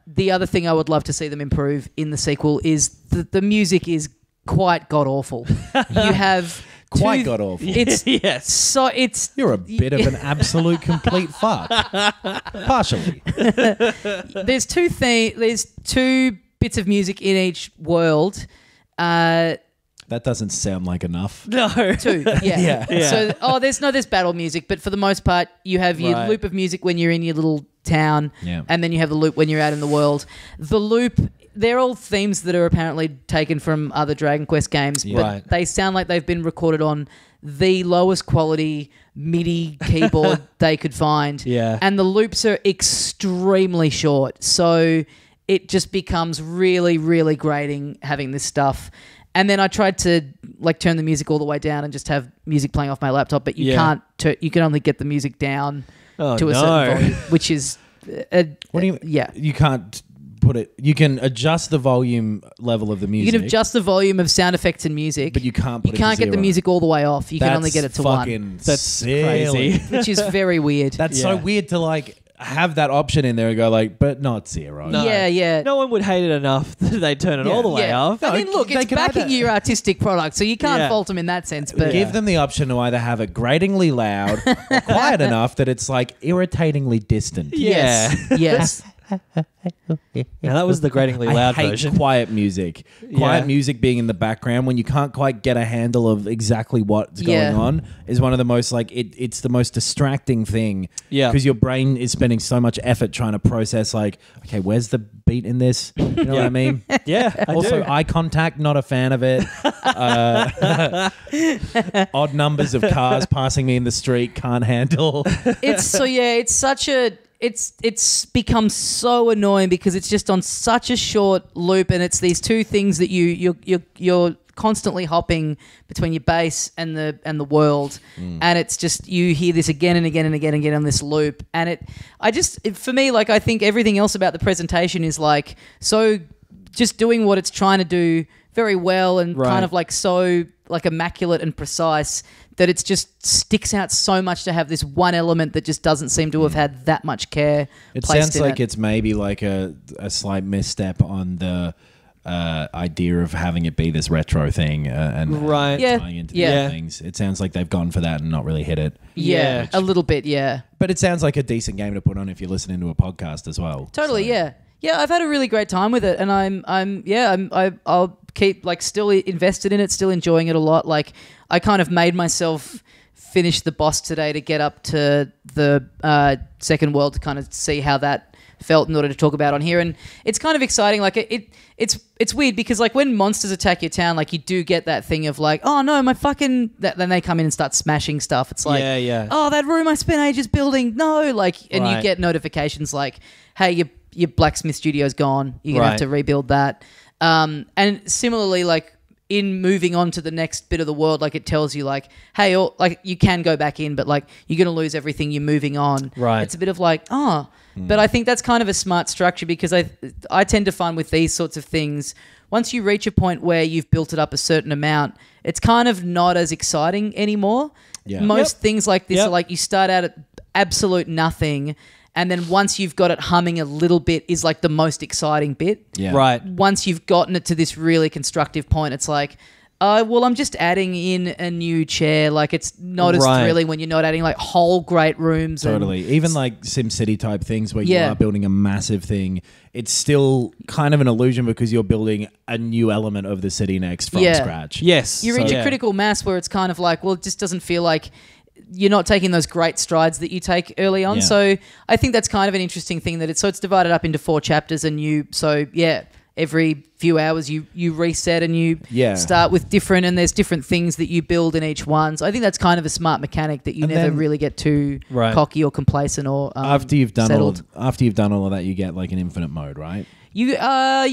The other thing I would love to see them improve in the sequel is the music is quite god awful. You have Quite god awful. It's Yes. So it's You're a bit of an absolute complete fuck. Partially. there's two bits of music in each world. That doesn't sound like enough. No. Two, yeah. So, there's battle music, but for the most part, you have your loop of music when you're in your little town, and then you have the loop when you're out in the world. The loop, they're all themes that are apparently taken from other Dragon Quest games, but they sound like they've been recorded on the lowest quality MIDI keyboard they could find. Yeah. And the loops are extremely short, so it just becomes really, really grating having this stuff. And then I tried to like turn the music all the way down and just have music playing off my laptop, but you can't. You can only get the music down to a certain volume, which is. What do you? Yeah, you can't put it. You can adjust the volume level of the music. you can adjust the volume of sound effects and music, but you can't. You can't get the music all the way off. You can only get it to one. That's silly. crazy. which is very weird. That's so weird to like have that option in there and go like, but not zero. No. Yeah. No one would hate it enough that they turn it all the way off. I mean, look, they it's can backing either- your artistic product, so you can't fault them in that sense. But Give them the option to either have it gratingly loud or quiet enough that it's like irritatingly distant. Yeah. yes. Now that was the gratingly I loud hate version. quiet music. Quiet music being in the background when you can't quite get a handle of exactly what's going on is one of the most like it's the most distracting thing. Yeah. Because your brain is spending so much effort trying to process like, okay, where's the beat in this? You know what I mean? Yeah. I Also, do. eye contact, not a fan of it. Odd numbers of cars passing me in the street, can't handle. It's such a. It's become so annoying because it's just on such a short loop, and it's these two things that you're constantly hopping between your base and the world, and it's just you hear this again and again and again and again on this loop, and for me, like I think everything else about the presentation is like so just doing what it's trying to do very well and kind of like so like immaculate and precise that it just sticks out so much to have this one element that just doesn't seem to have had that much care. It placed sounds in like it. it's maybe like a slight misstep on the idea of having it be this retro thing and tying into the other things. It sounds like they've gone for that and not really hit it. Yeah, a little bit, yeah. But it sounds like a decent game to put on if you're listening to a podcast as well. Totally, So- yeah. Yeah, I've had a really great time with it, and I'll keep like still invested in it, still enjoying it a lot. Like I kind of made myself finish the boss today to get up to the second world to kind of see how that felt in order to talk about on here, and it's kind of exciting. Like it's weird because like when monsters attack your town, like you do get that thing of like, oh no, my fucking then they come in and start smashing stuff. It's like, oh, that room I spent ages building, no, like, and you get notifications like, hey, your blacksmith studio's gone. You're going to have to rebuild that. And similarly, like in moving on to the next bit of the world, like it tells you like, hey, like you can go back in, but like you're going to lose everything. You're moving on. Right. It's a bit of like, but I think that's kind of a smart structure because I tend to find with these sorts of things, once you reach a point where you've built it up a certain amount, it's kind of not as exciting anymore. Yeah. Most things like this are like you start out at absolute nothing, and then once you've got it humming a little bit is like the most exciting bit. Yeah. Right. Once you've gotten it to this really constructive point, it's like, well, I'm just adding in a new chair. Like it's not as thrilling when you're not adding like whole great rooms. Totally. Even like SimCity type things where you are building a massive thing, it's still kind of an illusion because you're building a new element of the city next from scratch. Yes. You reach a critical mass where it's kind of like, well, it just doesn't feel like you're not taking those great strides that you take early on. Yeah. So I think that's kind of an interesting thing that it's divided up into 4 chapters every few hours you reset and you start with different, and there's different things that you build in each one. So I think that's kind of a smart mechanic that you never really get too cocky or complacent or after you've done settled. after you've done all of that, you get like an infinite mode, right? You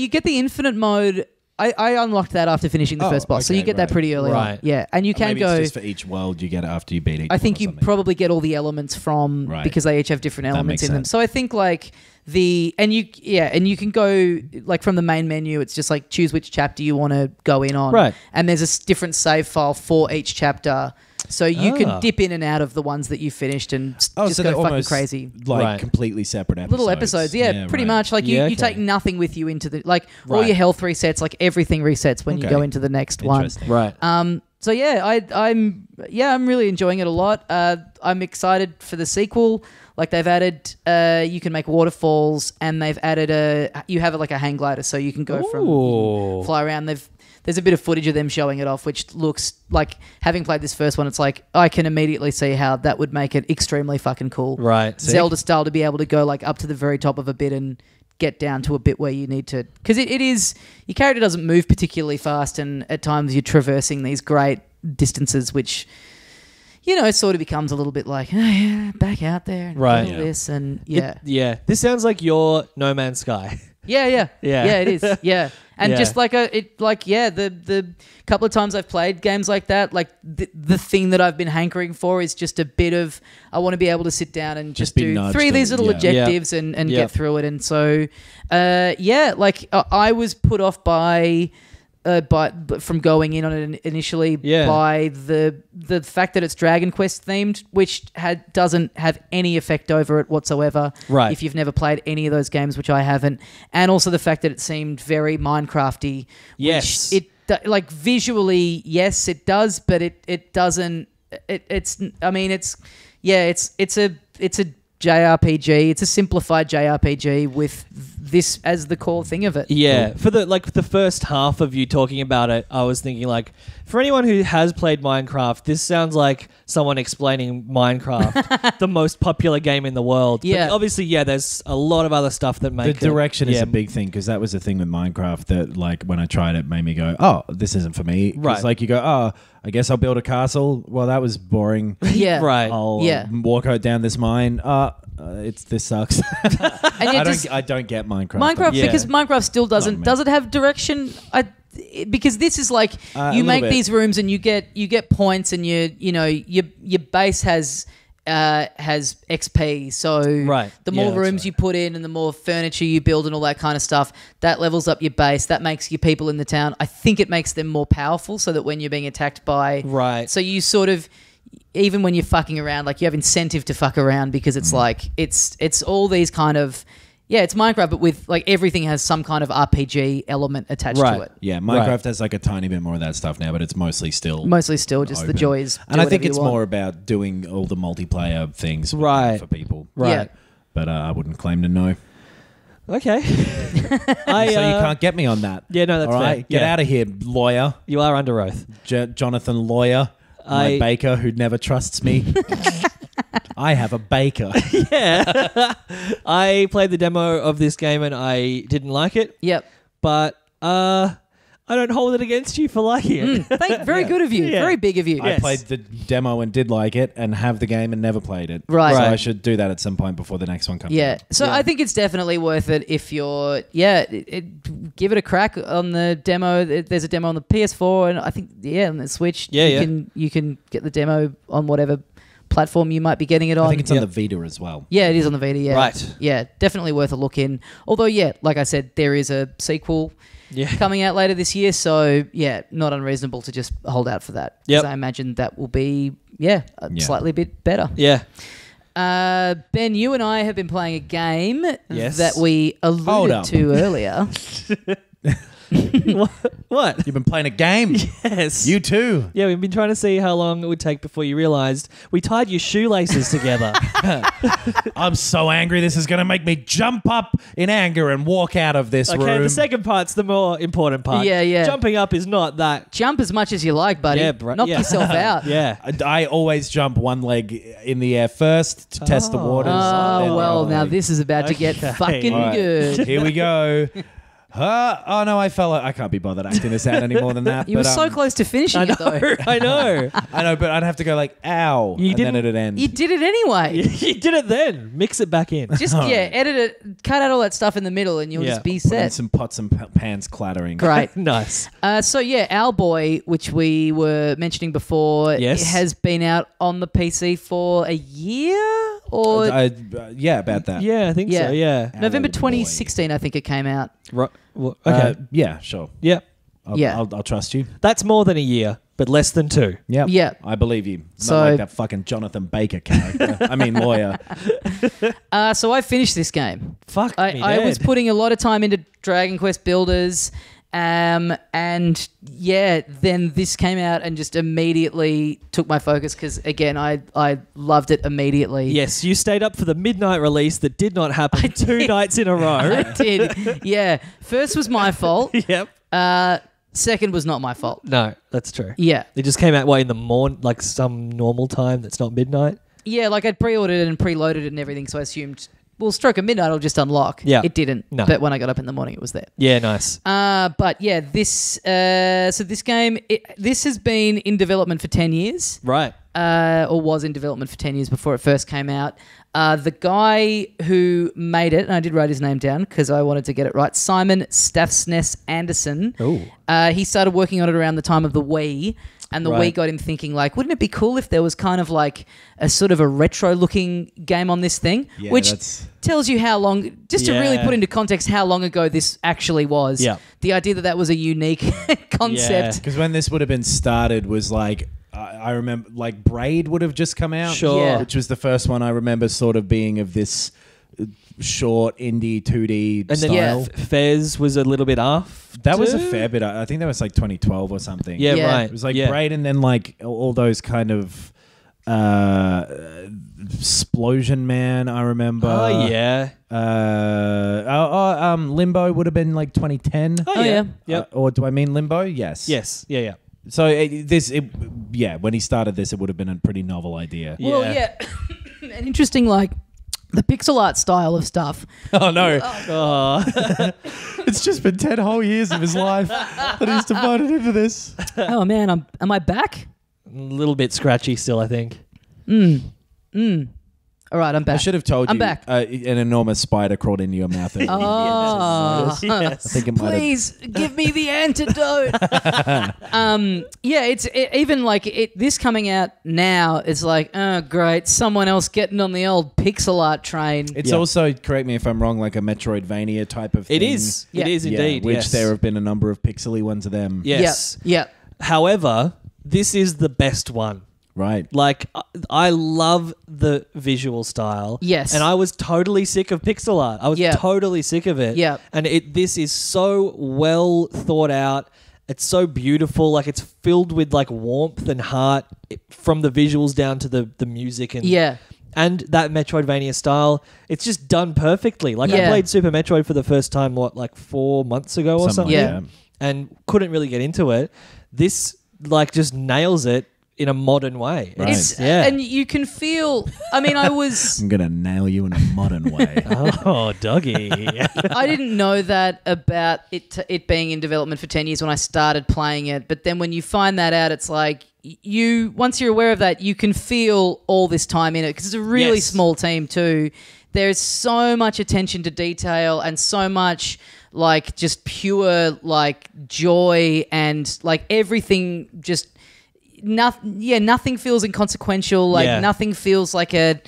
get the infinite mode. I unlocked that after finishing the first boss, so you get that pretty early on. Yeah, and you can maybe go. it's just for each world you get it after you beat each. I think one or you something. probably get all the elements from because they each have different elements in them. So I think like you can go like from the main menu. It's just like choose which chapter you want to go in on, Right. And there's a different save file for each chapter. So you can dip in and out of the ones that you finished and just so go they're fucking almost crazy. like completely separate episodes. Little episodes, pretty much. Like you take nothing with you into the all your health resets, like everything resets when you go into the next one. Right. So yeah, I'm really enjoying it a lot. I'm excited for the sequel. Like they've added, you can make waterfalls, and they've added you have like a hang glider, so you can go you can fly around. There's a bit of footage of them showing it off, which looks like, having played this first one, it's like I can immediately see how that would make it extremely fucking cool. Right. Zelda style, to be able to go like up to the very top of a bit and get down to a bit where you need to, because it is, your character doesn't move particularly fast, and at times you're traversing these great distances, which, it sort of becomes a little bit like, back out there and Right. do this, and This sounds like your No Man's Sky. Yeah, it is. Yeah. And just like the couple of times I've played games like that, like the thing that I've been hankering for is just a bit of, I want to be able to sit down and just be do nudged 3 of these and- little objectives and get through it. And so, I was put off by from going in on it initially by the fact that it's Dragon Quest themed, which doesn't have any effect over it whatsoever. Right. If you've never played any of those games, which I haven't, and also the fact that it seemed very Minecrafty. Yes. Which like visually, yes, it does, but it doesn't. It's a JRPG. It's a simplified JRPG with this as the core thing of it. Yeah, for the first half of you talking about it, I was thinking like, for anyone who has played Minecraft, this sounds like someone explaining Minecraft, the most popular game in the world. Yeah. But obviously, there's a lot of other stuff that The make direction is a big thing, because that was the thing with Minecraft that, like, when I tried it, made me go, "Oh, this isn't for me." 'Cause, Right. like, you go, "Oh, I guess I'll build a castle." Well, that was boring. Yeah. Right. I'll Yeah. walk out down this mine. This sucks. And I don't get Minecraft. Minecraft, Yeah. because Minecraft still doesn't. Not me. Does it have direction? Because this is like A you little make bit. these rooms and you get points, and your base has XP. So Right. the more Yeah, that's rooms right. you put in and the more furniture you build and all that kind of stuff, that levels up your base. That makes your people in the town. I think it makes them more powerful, so that when you're being attacked by Right. so you sort of, even when you're fucking around, like you have incentive to fuck around, because it's like it's all these kind of it's Minecraft, but with like everything has some kind of RPG element attached Right. to it. Yeah, Minecraft has like a tiny bit more of that stuff now, but it's mostly still Mostly still just the open. joys. And I think it's more about doing all the multiplayer things Right. for people. Right. Yeah. But I wouldn't claim to know. Okay. So you can't get me on that. Yeah, no, that's all fair. right? Get Yeah. out of here, lawyer. You are under oath. Jonathan Lawyer. My baker who never trusts me. I have a baker. Yeah. I played the demo of this game and I didn't like it. Yep. But I don't hold it against you for liking it. Very good of you. Yeah. Very big of you. I played the demo and did like it, and have the game and never played it. Right. So Right. I should do that at some point before the next one comes Yeah. out. So I think it's definitely worth it if you're, give it a crack on the demo. There's a demo on the PS4 and I think, on the Switch. Yeah, You can get the demo on whatever platform you might be getting it on. I think it's on the Vita as well. Yeah, it is on the Vita, yeah. Right. Yeah, definitely worth a look in. Although, like I said, there is a sequel coming out later this year, so, not unreasonable to just hold out for that. Yep. Because I imagine that will be, slightly a bit better. Yeah. Ben, you and I have been playing a game Yes. that we Hold alluded up. to earlier. What? You've been playing a game. Yes. You too. Yeah, we've been trying to see how long it would take before you realised we tied your shoelaces together. I'm so angry. This is going to make me jump up in anger and walk out of this room. Okay, the second part's the more important part. Yeah. Jumping up is not that. Jump as much as you like, buddy. Yeah, bro. Knock Yeah. yourself out. Yeah. I always jump one leg in the air first to test the waters. then Oh, the well, other now leg. this is about to get Okay. fucking All right. good. Here we go. Oh no, I fell. I can't be bothered acting this out any more than that. You were but, so close to finishing it, though. I know. I know, but I'd have to go like, ow, You and then didn't- it'd end. You did it anyway. You did it then. Mix it back in. Just, edit it, cut out all that stuff in the middle, and you'll Yeah. just be And set. some pots and pans clattering. Great. Nice. So, Owlboy, which we were mentioning before, Yes. has been out on the PC for a year? Or Yeah, about that. Yeah, I think so. Yeah. November Owlboy. 2016, I think it came out. Right. Okay. Yeah, sure. Yeah. Yeah. I'll trust you. That's more than a year, but less than 2. Yeah. Yeah. I believe you. So- Not like that fucking Jonathan Baker character. I mean, lawyer. So I finished this game. Fuck me I was dead. putting a lot of time into Dragon Quest Builders, and then this came out and just immediately took my focus because again, I loved it immediately. Yes, you stayed up for the midnight release that did not happen 2 nights in a row. I did. Yeah, first was my fault. Yep. Second was not my fault. No, that's true. Yeah. It just came out in the morning, like some normal time that's not midnight. Yeah, like I'd pre-ordered it and preloaded it and everything, so I assumed, well, stroke of midnight, it'll just unlock. Yeah. It didn't. No. But when I got up in the morning, it was there. Yeah, nice. But yeah, this game, this has been in development for 10 years. Right. Or was in development for 10 years before it first came out. The guy who made it, and I did write his name down because I wanted to get it right, Simon Staffsness Anderson. Ooh. He started working on it around the time of the Wii, and the Right. Wii got him thinking, like, wouldn't it be cool if there was kind of like a sort of a retro-looking game on this thing? Yeah, which that's- tells you how long, just to really Yeah. put into context how long ago this actually was. Yeah. The idea that was a unique concept. Yeah. Because when this would have been started was like, I remember like Braid would have just come out. Sure. Yeah. Which was the first one I remember sort of being of this short indie 2D And then style. Fez was a little bit off. That was a fair bit. I think that was like 2012 or something. Yeah, Yeah. right. It was like yeah. Braid and then like all those kind of Splosion Man, I remember. Oh, yeah. Limbo would have been like 2010. Oh, yeah. Yep. Or do I mean Limbo? Yes. Yes. Yeah, yeah. So when he started this, it would have been a pretty novel idea. Well, Yeah. yeah. And interesting, like, the pixel art style of stuff. Oh no! Oh. It's just been 10 whole years of his life that he's devoted into this. Oh, man, am I back? A little bit scratchy still, I think. All right, I'm back. I should have told I'm you. back. An enormous spider crawled into your mouth. Oh, I think it might have. please give me the antidote. Even like this coming out now. It's like, oh, great, someone else getting on the old pixel art train. It's Yeah. also, correct me if I'm wrong, like a Metroidvania type of thing. It is. Yeah. It is Yeah, indeed. which yes. there have been a number of pixely ones of them. Yes. Yeah. However, this is the best one. Right. Like, I love the visual style. Yes. And I was totally sick of pixel art. I was Yeah. totally sick of it. Yeah. And this is so well thought out. It's so beautiful. Like, it's filled with, like, warmth and heart from the visuals down to the music. And that Metroidvania style, it's just done perfectly. Like, I Yeah. played Super Metroid for the first time, 4 months ago or something? Yeah. And couldn't really get into it. This, like, just nails it in a modern way. Right. It's Yeah. and you can feel. I mean, I was. I'm gonna nail you in a modern way. Oh, doggy. I didn't know that about it being in development for 10 years when I started playing it. But then when you find that out, it's like once you're aware of that, you can feel all this time in it because it's a really Yes. small team too. There's so much attention to detail and so much like just pure like joy and like everything just nothing feels inconsequential. Like Yeah. nothing feels like an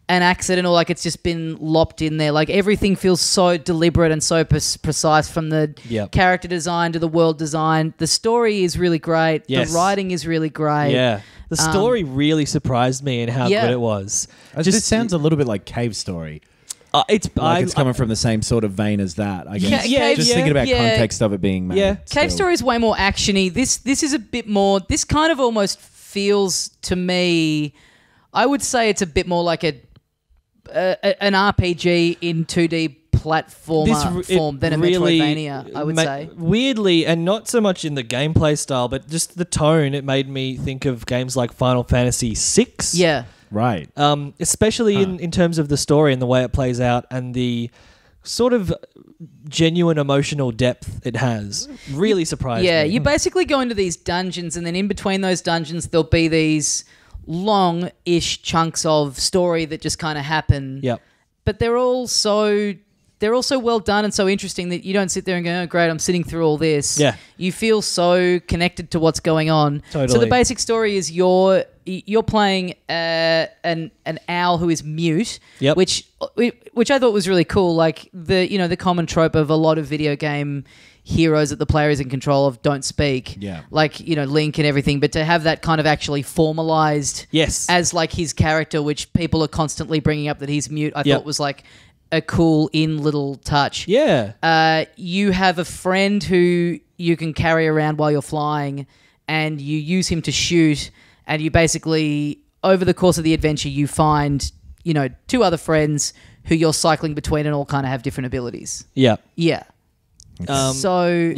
accident or like it's just been lopped in there. Like everything feels so deliberate and so precise from the Yep. character design to the world design. The story is really great. Yes. The writing is really great. Yeah. The story really surprised me in how Yeah. good it was. This sounds a little bit like Cave Story. It's Like it's coming from the same sort of vein as that, I guess. Just thinking about context of it being made. Yeah. Cave Story is way more actiony. This is a bit more. This kind of almost feels to me. I would say it's a bit more like an RPG in 2D platformer form than a Metroidvania, I would say. Weirdly, and not so much in the gameplay style, but just the tone, it made me think of games like Final Fantasy VI. Yeah. Right. Especially in terms of the story and the way it plays out and the sort of genuine emotional depth it has. Really surprised me. Yeah, you basically go into these dungeons, and then in between those dungeons, there'll be these long-ish chunks of story that just kind of happen. Yep. But they're all so well done and so interesting that you don't sit there and go, oh, great, I'm sitting through all this. Yeah. You feel so connected to what's going on. Totally. So the basic story is you're playing an owl who is mute, Yep. which I thought was really cool. Like the common trope of a lot of video game heroes that the player is in control of don't speak. Yeah. Like, Link and everything, but to have that kind of actually formalized as like his character, which people are constantly bringing up that he's mute, I thought was like a cool little touch. Yeah. You have a friend who you can carry around while you're flying, and you use him to shoot, and you basically, over the course of the adventure, you find, two other friends who you're cycling between and all kind of have different abilities. Yeah. Yeah. So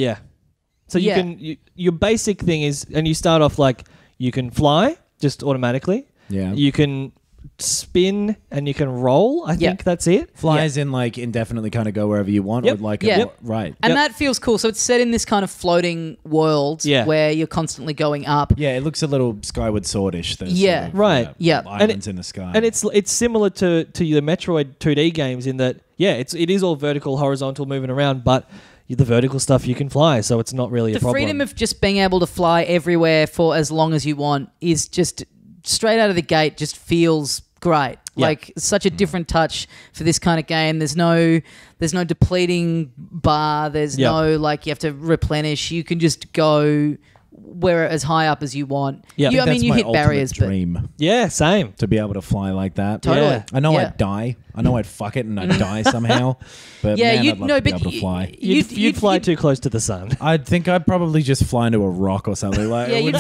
you can your basic thing is, and you start off like you can fly just automatically. Yeah. You can spin and you can roll. I think that's it. Flies in like indefinitely kind of go wherever you want. Yep. Or like right. And that feels cool. So it's set in this kind of floating world where you're constantly going up. Yeah, it looks a little Skyward Sword-ish. Those Yeah. sort of, Right. Yeah. Islands in the sky. And it's similar to the Metroid 2D games in that it is all vertical, horizontal, moving around, but the vertical stuff you can fly, so it's not really a problem. The freedom of just being able to fly everywhere for as long as you want is just straight out of the gate just feels great. Yeah. Like such a different touch for this kind of game. There's no depleting bar. There's no like you have to replenish. You can just go where as high up as you want. Yeah. I mean, you hit barriers, dream. Yeah, same. To be able to fly like that. Totally. Yeah. I know Yeah. I'd die. I know I'd fuck it and I'd die somehow. But man, I'd love to be able to fly. You'd fly too close to the sun. I think I'd probably just fly into a rock or something. Like, you'd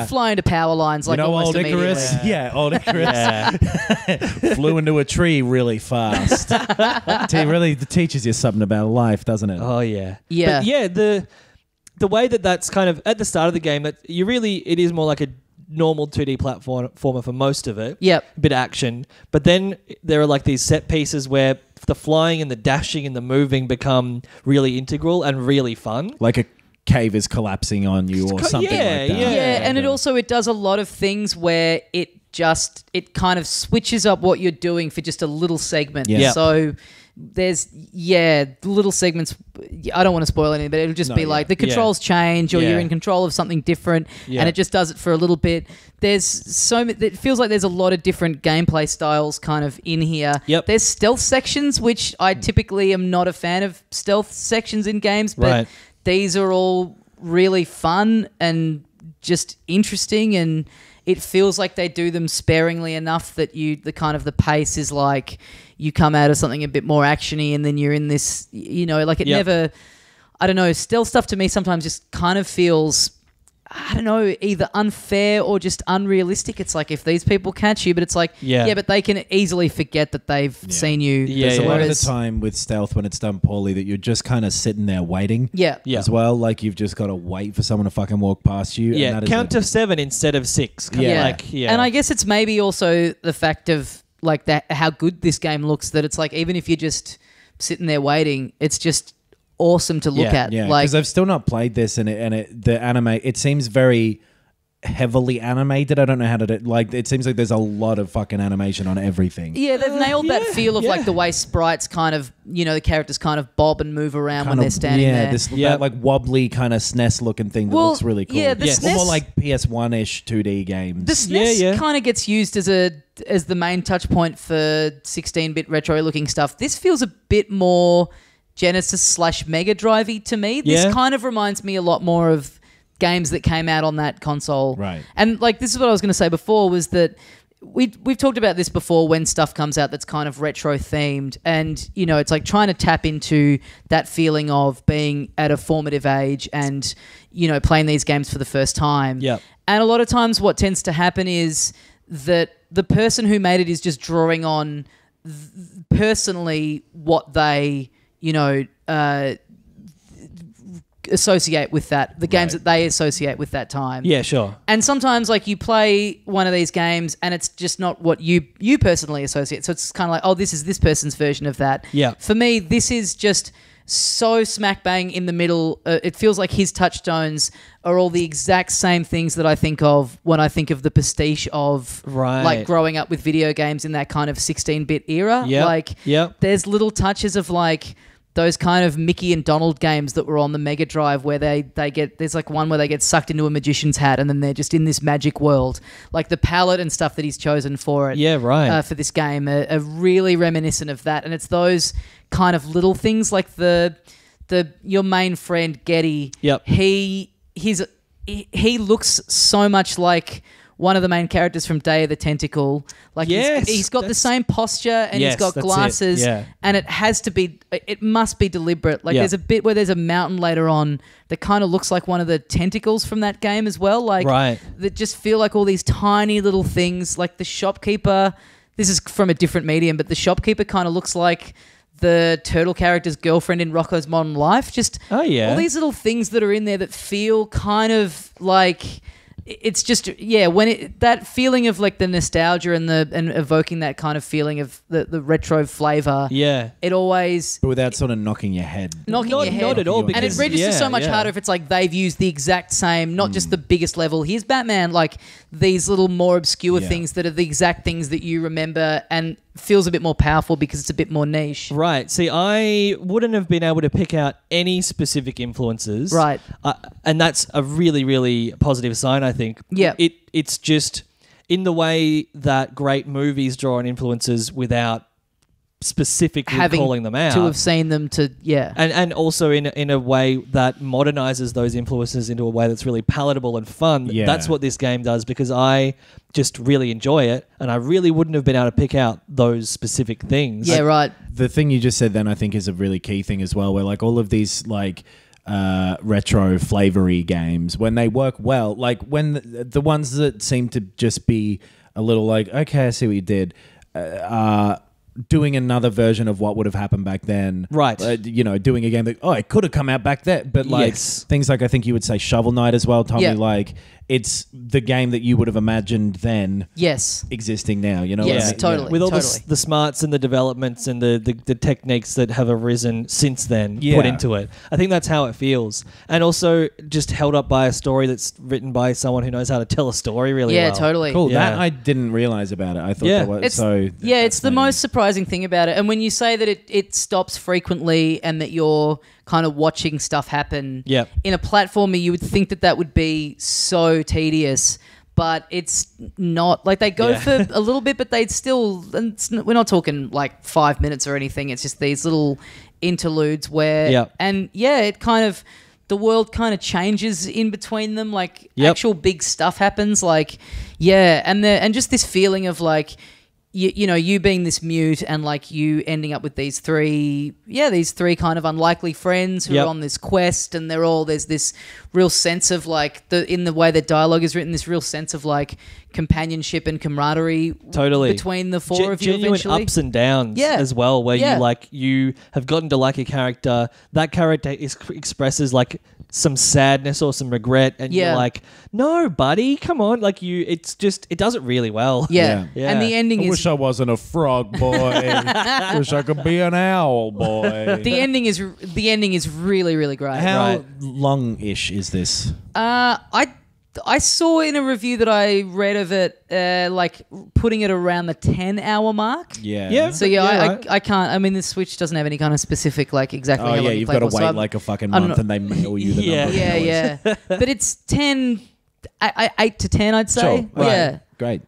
fly into power lines like almost old Icarus? immediately. Yeah, old Icarus. Flew into a tree really fast. It really teaches you something about life, doesn't it? Oh yeah. Yeah. But yeah, the way that's kind of at the start of the game, that it is more like a normal 2D platformer for most of it. Yep. A bit of action. But then there are like these set pieces where the flying and the dashing and the moving become really integral and really fun. Like a cave is collapsing on you or something like that. Yeah, and it does a lot of things where it kind of switches up what you're doing for just a little segment. Yeah. So there's little segments. I don't want to spoil anything, but it'll just be like the controls change, or you're in control of something different, and it just does it for a little bit. It feels like there's a lot of different gameplay styles kind of in here. Yep. There's stealth sections, which I typically am not a fan of stealth sections in games, but these are all really fun and just interesting, and it feels like they do them sparingly enough that the pace is like you come out of something a bit more actiony and then you're in this, like it never, I don't know, stealth stuff to me sometimes just kind of feels, I don't know, either unfair or just unrealistic. It's like if these people catch you, but it's like, but they can easily forget that they've seen you. There's a lot of the time with stealth when it's done poorly that you're just kind of sitting there waiting as well. Like you've just got to wait for someone to fucking walk past you. Yeah, and count to 7 instead of 6. And I guess it's maybe also the fact of like that how good this game looks, that it's like even if you're just sitting there waiting, it's just awesome to look at. Yeah, like because I've still not played this, and the anime, it seems very heavily animated. I don't know how to it seems like there's a lot of fucking animation on everything. Yeah, they've nailed that feel of like the way sprites kind of, the characters kind of bob and move around when they're standing there. That like wobbly kind of SNES looking thing that looks really cool. Yeah, the SNES, more like PS1-ish 2D games. The SNES kind of gets used as the main touch point for 16-bit retro looking stuff. This feels a bit more Genesis / Mega Drive-y to me. This kind of reminds me a lot more of games that came out on that console. Right. And like this is what I was going to say before, was that we've talked about this before when stuff comes out that's kind of retro themed, and it's like trying to tap into that feeling of being at a formative age and playing these games for the first time. Yep. And a lot of times what tends to happen is that the person who made it is just drawing on personally what they associate with that, the games that they associate with that time. Yeah, sure. And sometimes like you play one of these games and it's just not what you personally associate. So it's kind of like, oh, this is this person's version of that. Yeah. For me, this is just so smack bang in the middle. It feels like his touchstones are all the exact same things that I think of when I think of the pastiche of like growing up with video games in that kind of 16-bit era. Yep. Like there's little touches of like those kind of Mickey and Donald games that were on the Mega Drive where they get, there's like one where they get sucked into a magician's hat and then they're just in this magic world. Like the palette and stuff that he's chosen for it. Yeah, right. For this game are really reminiscent of that. And it's those kind of little things like your main friend Getty. Yep. He looks so much like one of the main characters from Day of the Tentacle. Like he's got the same posture and he's got glasses and it must be deliberate. Like there's a bit where there's a mountain later on that kind of looks like one of the tentacles from that game as well. Like that just feel like all these tiny little things. Like the shopkeeper, this is from a different medium, but the shopkeeper kind of looks like the turtle character's girlfriend in Rocko's Modern Life. Just all these little things that are in there that feel kind of like it's just when that feeling of like the nostalgia and evoking that kind of feeling of the retro flavor. Yeah, it always, but without sort of knocking your head. Not at all. And it registers so much harder if it's like they've used the exact same, not just the biggest level. Here's Batman, like these little more obscure things that are the exact things that you remember and feels a bit more powerful because it's a bit more niche. Right. See, I wouldn't have been able to pick out any specific influences. Right. And that's a really, really positive sign, I think. Yeah. It's just in the way that great movies draw on influences without specifically calling them out. To have seen them and also in a way that modernizes those influences into a way that's really palatable and fun. Yeah. That's what this game does, because I just really enjoy it and I really wouldn't have been able to pick out those specific things. Yeah, right. The thing you just said then I think is a really key thing as well, where like all of these like retro flavory games, when they work well, like when the ones that seem to just be a little like, okay, I see what you did, doing another version of what would have happened back then. Right. Doing a game that, it could have come out back then. But like things like, I think you would say Shovel Knight as well, Tommy. Yeah. Like it's the game that you would have imagined then. Yes. Existing now, you know? Yes, totally. With all the smarts and the developments and the techniques that have arisen since then put into it. I think that's how it feels. And also just held up by a story that's written by someone who knows how to tell a story really well. Yeah, totally. Cool. Yeah. That I didn't realize about it. I thought that was it's the most surprising thing about it. And when you say that it stops frequently and that you're kind of watching stuff happen in a platformer, you would think that would be so tedious, but it's not. Like they go for a little bit, but they'd still, we're not talking like 5 minutes or anything. It's just these little interludes where it kind of, the world kind of changes in between them, like actual big stuff happens, like and just this feeling of like you being this mute and like you ending up with these three kind of unlikely friends who are on this quest, and there's this real sense of like in the way that dialogue is written, this real sense of like companionship and camaraderie between the four of you genuine eventually. Ups and downs as well, where you have gotten to like a character, that character expresses like some sadness or some regret, and you're like, no buddy, come on, like it does it really well. And the ending I wish I wasn't a frog boy. Wish I could be an owl boy. The ending is really, really great. How long-ish is this? I saw in a review that I read of it, like putting it around the 10-hour mark. Yeah. So I can't. I mean, the Switch doesn't have any kind of specific like exactly. how long you've got to wait like a fucking month, and they mail you the number. Yeah. But it's 8 to 10, I'd say. Sure. Right. Yeah. Great.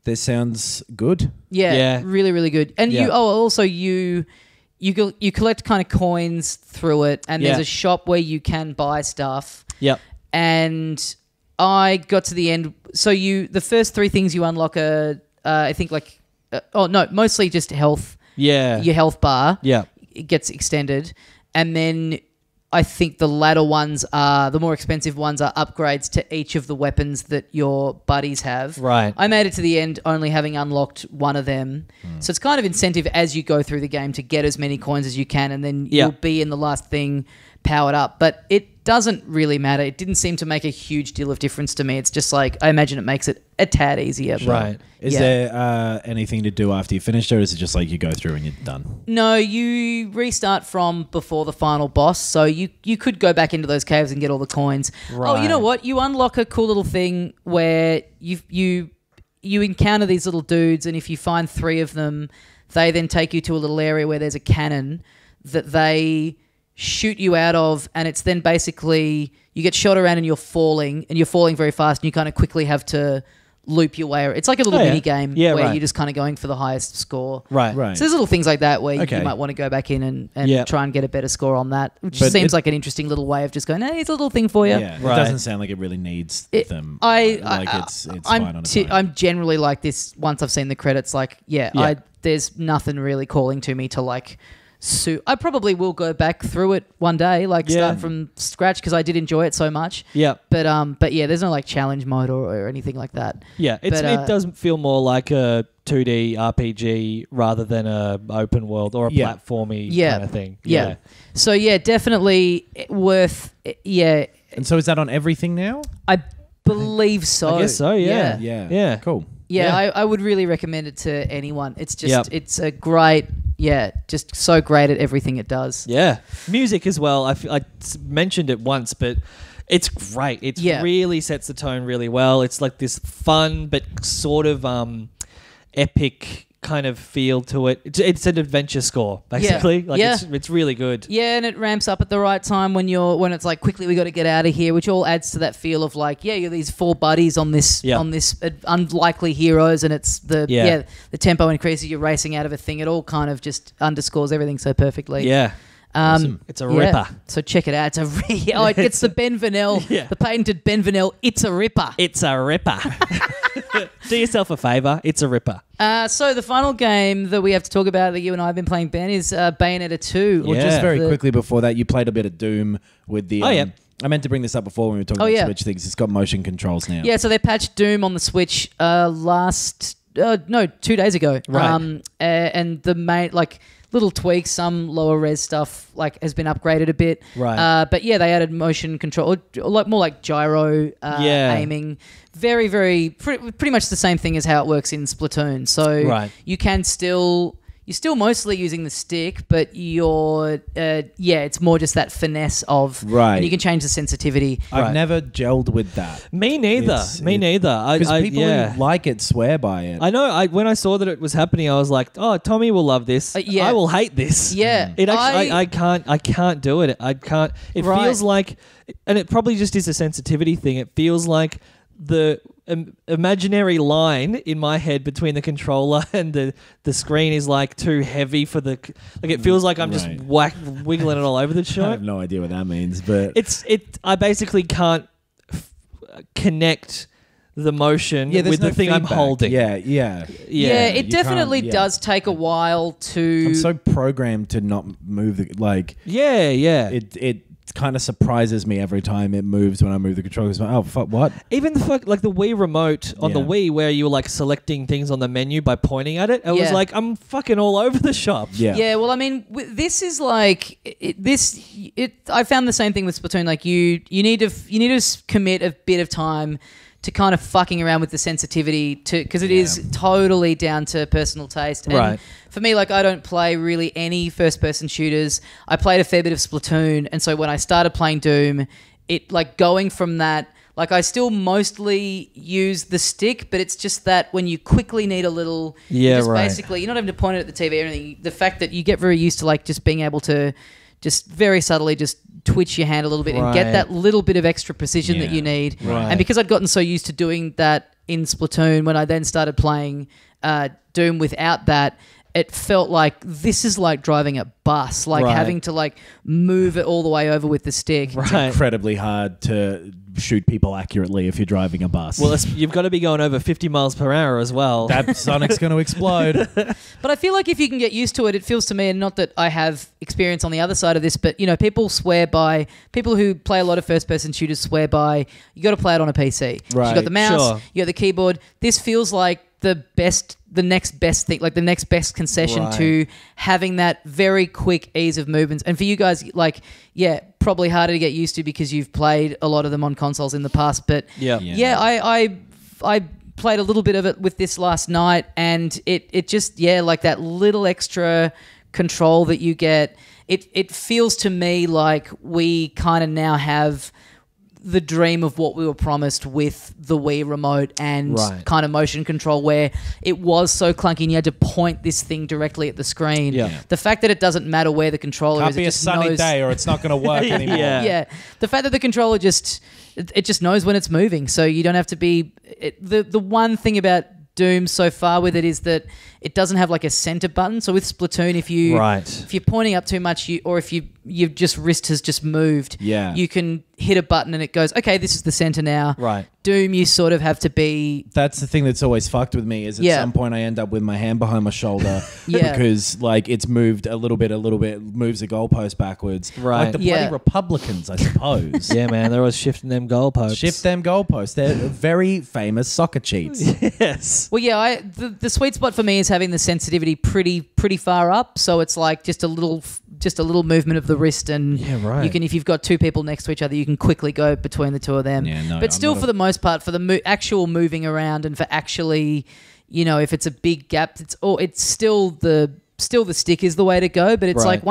This sounds good. Yeah. Really, really good. And you collect kind of coins through it, and there's a shop where you can buy stuff. Yep. And I got to the end. So the first 3 things you unlock are, I think mostly just health. Yeah. Your health bar. Yeah. It gets extended. And then I think the latter ones the more expensive ones are upgrades to each of the weapons that your buddies have. Right. I made it to the end only having unlocked one of them. So it's kind of incentive as you go through the game to get as many coins as you can, and then you'll be in the last thing powered up. But it doesn't really matter. It didn't seem to make a huge deal of difference to me. It's just like, I imagine it makes it a tad easier. Right. Is there anything to do after you finish it, or is it just like you go through and you're done? No, you restart from before the final boss, so you could go back into those caves and get all the coins. Right. Oh, you know what? You unlock a cool little thing where you encounter these little dudes, and if you find 3 of them, they then take you to a little area where there's a cannon that they shoot you out of, and it's then basically you get shot around and you're falling very fast, and you kind of quickly have to loop your way. It's like a little mini game where you're just kind of going for the highest score. Right. Right. So there's little things like that where you might want to go back in and try and get a better score on that, which seems like an interesting little way of just going, hey, it's a little thing for you. Yeah, Right. It doesn't sound like it really needs them. It's fine on its own. I'm generally like this once I've seen the credits, like, there's nothing really calling to me to like I probably will go back through it one day, like start from scratch, because I did enjoy it so much. Yeah. But yeah, there's no like challenge mode or anything like that. Yeah, it does feel more like a 2D RPG rather than a open world or a platformy kind of thing. Yeah. So yeah, definitely worth. Yeah. And so is that on everything now? I believe so. I guess so. Yeah. Yeah. Cool. Yeah, I would really recommend it to anyone. It's just it's a great. Yeah, just so great at everything it does. Yeah. Music as well. I mentioned it once, but it's great. It really sets the tone really well. It's like this fun but sort of epic kind of feel to it. It's an adventure score, basically. It's really good. Yeah, and it ramps up at the right time when it's like, quickly we got to get out of here, which all adds to that feel of like, you're these 4 buddies on this unlikely heroes, and it's the tempo increases, you're racing out of a thing. It all kind of just underscores everything so perfectly. Yeah. It's a ripper. So check it out. It gets the Ben Vanel, the patented Ben Vanel. It's a ripper. It's a ripper. Do yourself a favour. It's a ripper. So the final game that we have to talk about that you and I have been playing, Ben, is Bayonetta 2. Well, just very quickly before that, you played a bit of Doom with the... I meant to bring this up before when we were talking about Switch things. It's got motion controls now. Yeah, so they patched Doom on the Switch 2 days ago. Right. And the main... little tweaks, some lower res stuff has been upgraded a bit. Right. But yeah, they added motion control, more like gyro aiming. Very, very pretty much the same thing as how it works in Splatoon. So you can you're still mostly using the stick, but it's more just that finesse of and you can change the sensitivity. I've never gelled with that. Me neither. Because people who like it swear by it. I know. When I saw that it was happening, I was like, "Oh, Tommy will love this. I will hate this." Yeah, it actually. I can't do it. I can't. It feels like, and it probably just is a sensitivity thing. It feels like the imaginary line in my head between the controller and the screen is like too heavy for the it feels like I'm just wiggling it all over the show. I have no idea what that means, but I basically can't connect the motion with the thing I'm holding. Yeah. It definitely does take a while to... I'm so programmed to not move the... It kind of surprises me every time it moves when I move the controller. Like, oh, fuck, what? Even the Wii remote on the Wii where you were like selecting things on the menu by pointing at it. It was like, I'm fucking all over the shop. Yeah, well, I mean, this is like... I found the same thing with Splatoon. Like, you need to commit a bit of time to kind of fucking around with the sensitivity because it is totally down to personal taste. And for me, I don't play really any first-person shooters. I played a fair bit of Splatoon, and so when I started playing Doom, it going from that, I still mostly use the stick, but it's just that when you quickly need a little, basically, you're not having to point it at the TV or anything. The fact that you get very used to just being able to just very subtly just twitch your hand a little bit and get that little bit of extra precision that you need. Right. And because I'd gotten so used to doing that in Splatoon, when I then started playing Doom without that, it felt like this is like driving a bus, like having to like move it all the way over with the stick. It's incredibly hard to shoot people accurately if you're driving a bus. Well, you've got to be going over 50 miles per hour as well. That Sonic's going to explode. But I feel like if you can get used to it, it feels to me, and not that I have experience on the other side of this, but, you know, people who play a lot of first-person shooters swear by, you got to play it on a PC. Right. You got the mouse, you got the keyboard. This feels like the next best thing, like the next best concession to having that very quick ease of movements. And for you guys, like, probably harder to get used to because you've played a lot of them on consoles in the past. But I played a little bit of it with this last night, and it just, like that little extra control that you get. It feels to me like we kind of now have the dream of what we were promised with the Wii remote and kind of motion control, where it was so clunky and you had to point this thing directly at the screen. Yeah. The fact that it doesn't matter where the controller Can't is. be it a just sunny knows, day or it's not going to work anymore. Yeah. The fact that the controller just knows when it's moving, so you don't have to be... The one thing about Doom so far with it is that it doesn't have like a center button. So with Splatoon, if you're pointing up too much, or if your just wrist has just moved, you can hit a button and it goes, okay, this is the center now. Right. Doom, you sort of have to be... That's the thing that's always fucked with me, is at some point I end up with my hand behind my shoulder because like it's moved a little bit, moves the goalpost backwards. Right. Like the bloody Republicans, I suppose. Yeah, man, they're always shifting them goalposts. Shift them goalposts. They're very famous soccer cheats. Yes. Well, yeah, the sweet spot for me is having the sensitivity pretty far up, so it's like just a little movement of the wrist, and you can, if you've got two people next to each other, you can quickly go between the two of them. But still, for the most part, for the actual moving around, and for actually, you know, if it's a big gap, it's still the stick is the way to go. But it's like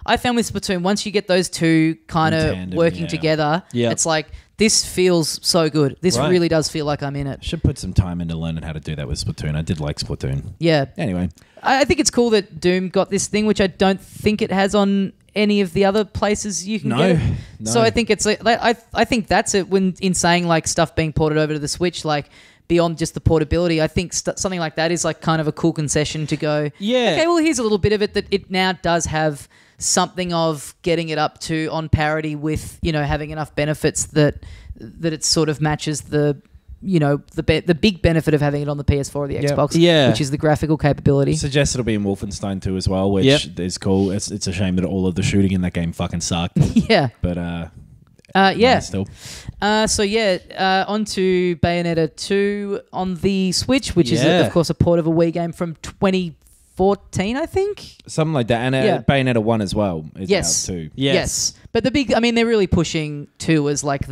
I found with Splatoon, once you get those two kind of working together, it's like, this feels so good. This really does feel like I'm in it. Should put some time into learning how to do that with Splatoon. I did like Splatoon. Yeah. Anyway. I think it's cool that Doom got this thing, which I don't think it has on any of the other places you can get it. No. So I think it's like, I think that's it when in saying like stuff being ported over to the Switch, like beyond just the portability, I think something like that is like kind of a cool concession to go, okay, well, here's a little bit of it that it now does have something of getting it up to on parity with, you know, having enough benefits that it sort of matches the, you know, the big benefit of having it on the PS4 or the Xbox, which is the graphical capability. Suggests it'll be in Wolfenstein 2 as well, which is cool. It's a shame that all of the shooting in that game fucking sucked. But still. On to Bayonetta 2 on the Switch, which is of course a port of a Wii game from 2014, I think. Something like that. And Bayonetta 1 as well is out too. Yes. But they're really pushing 2 as like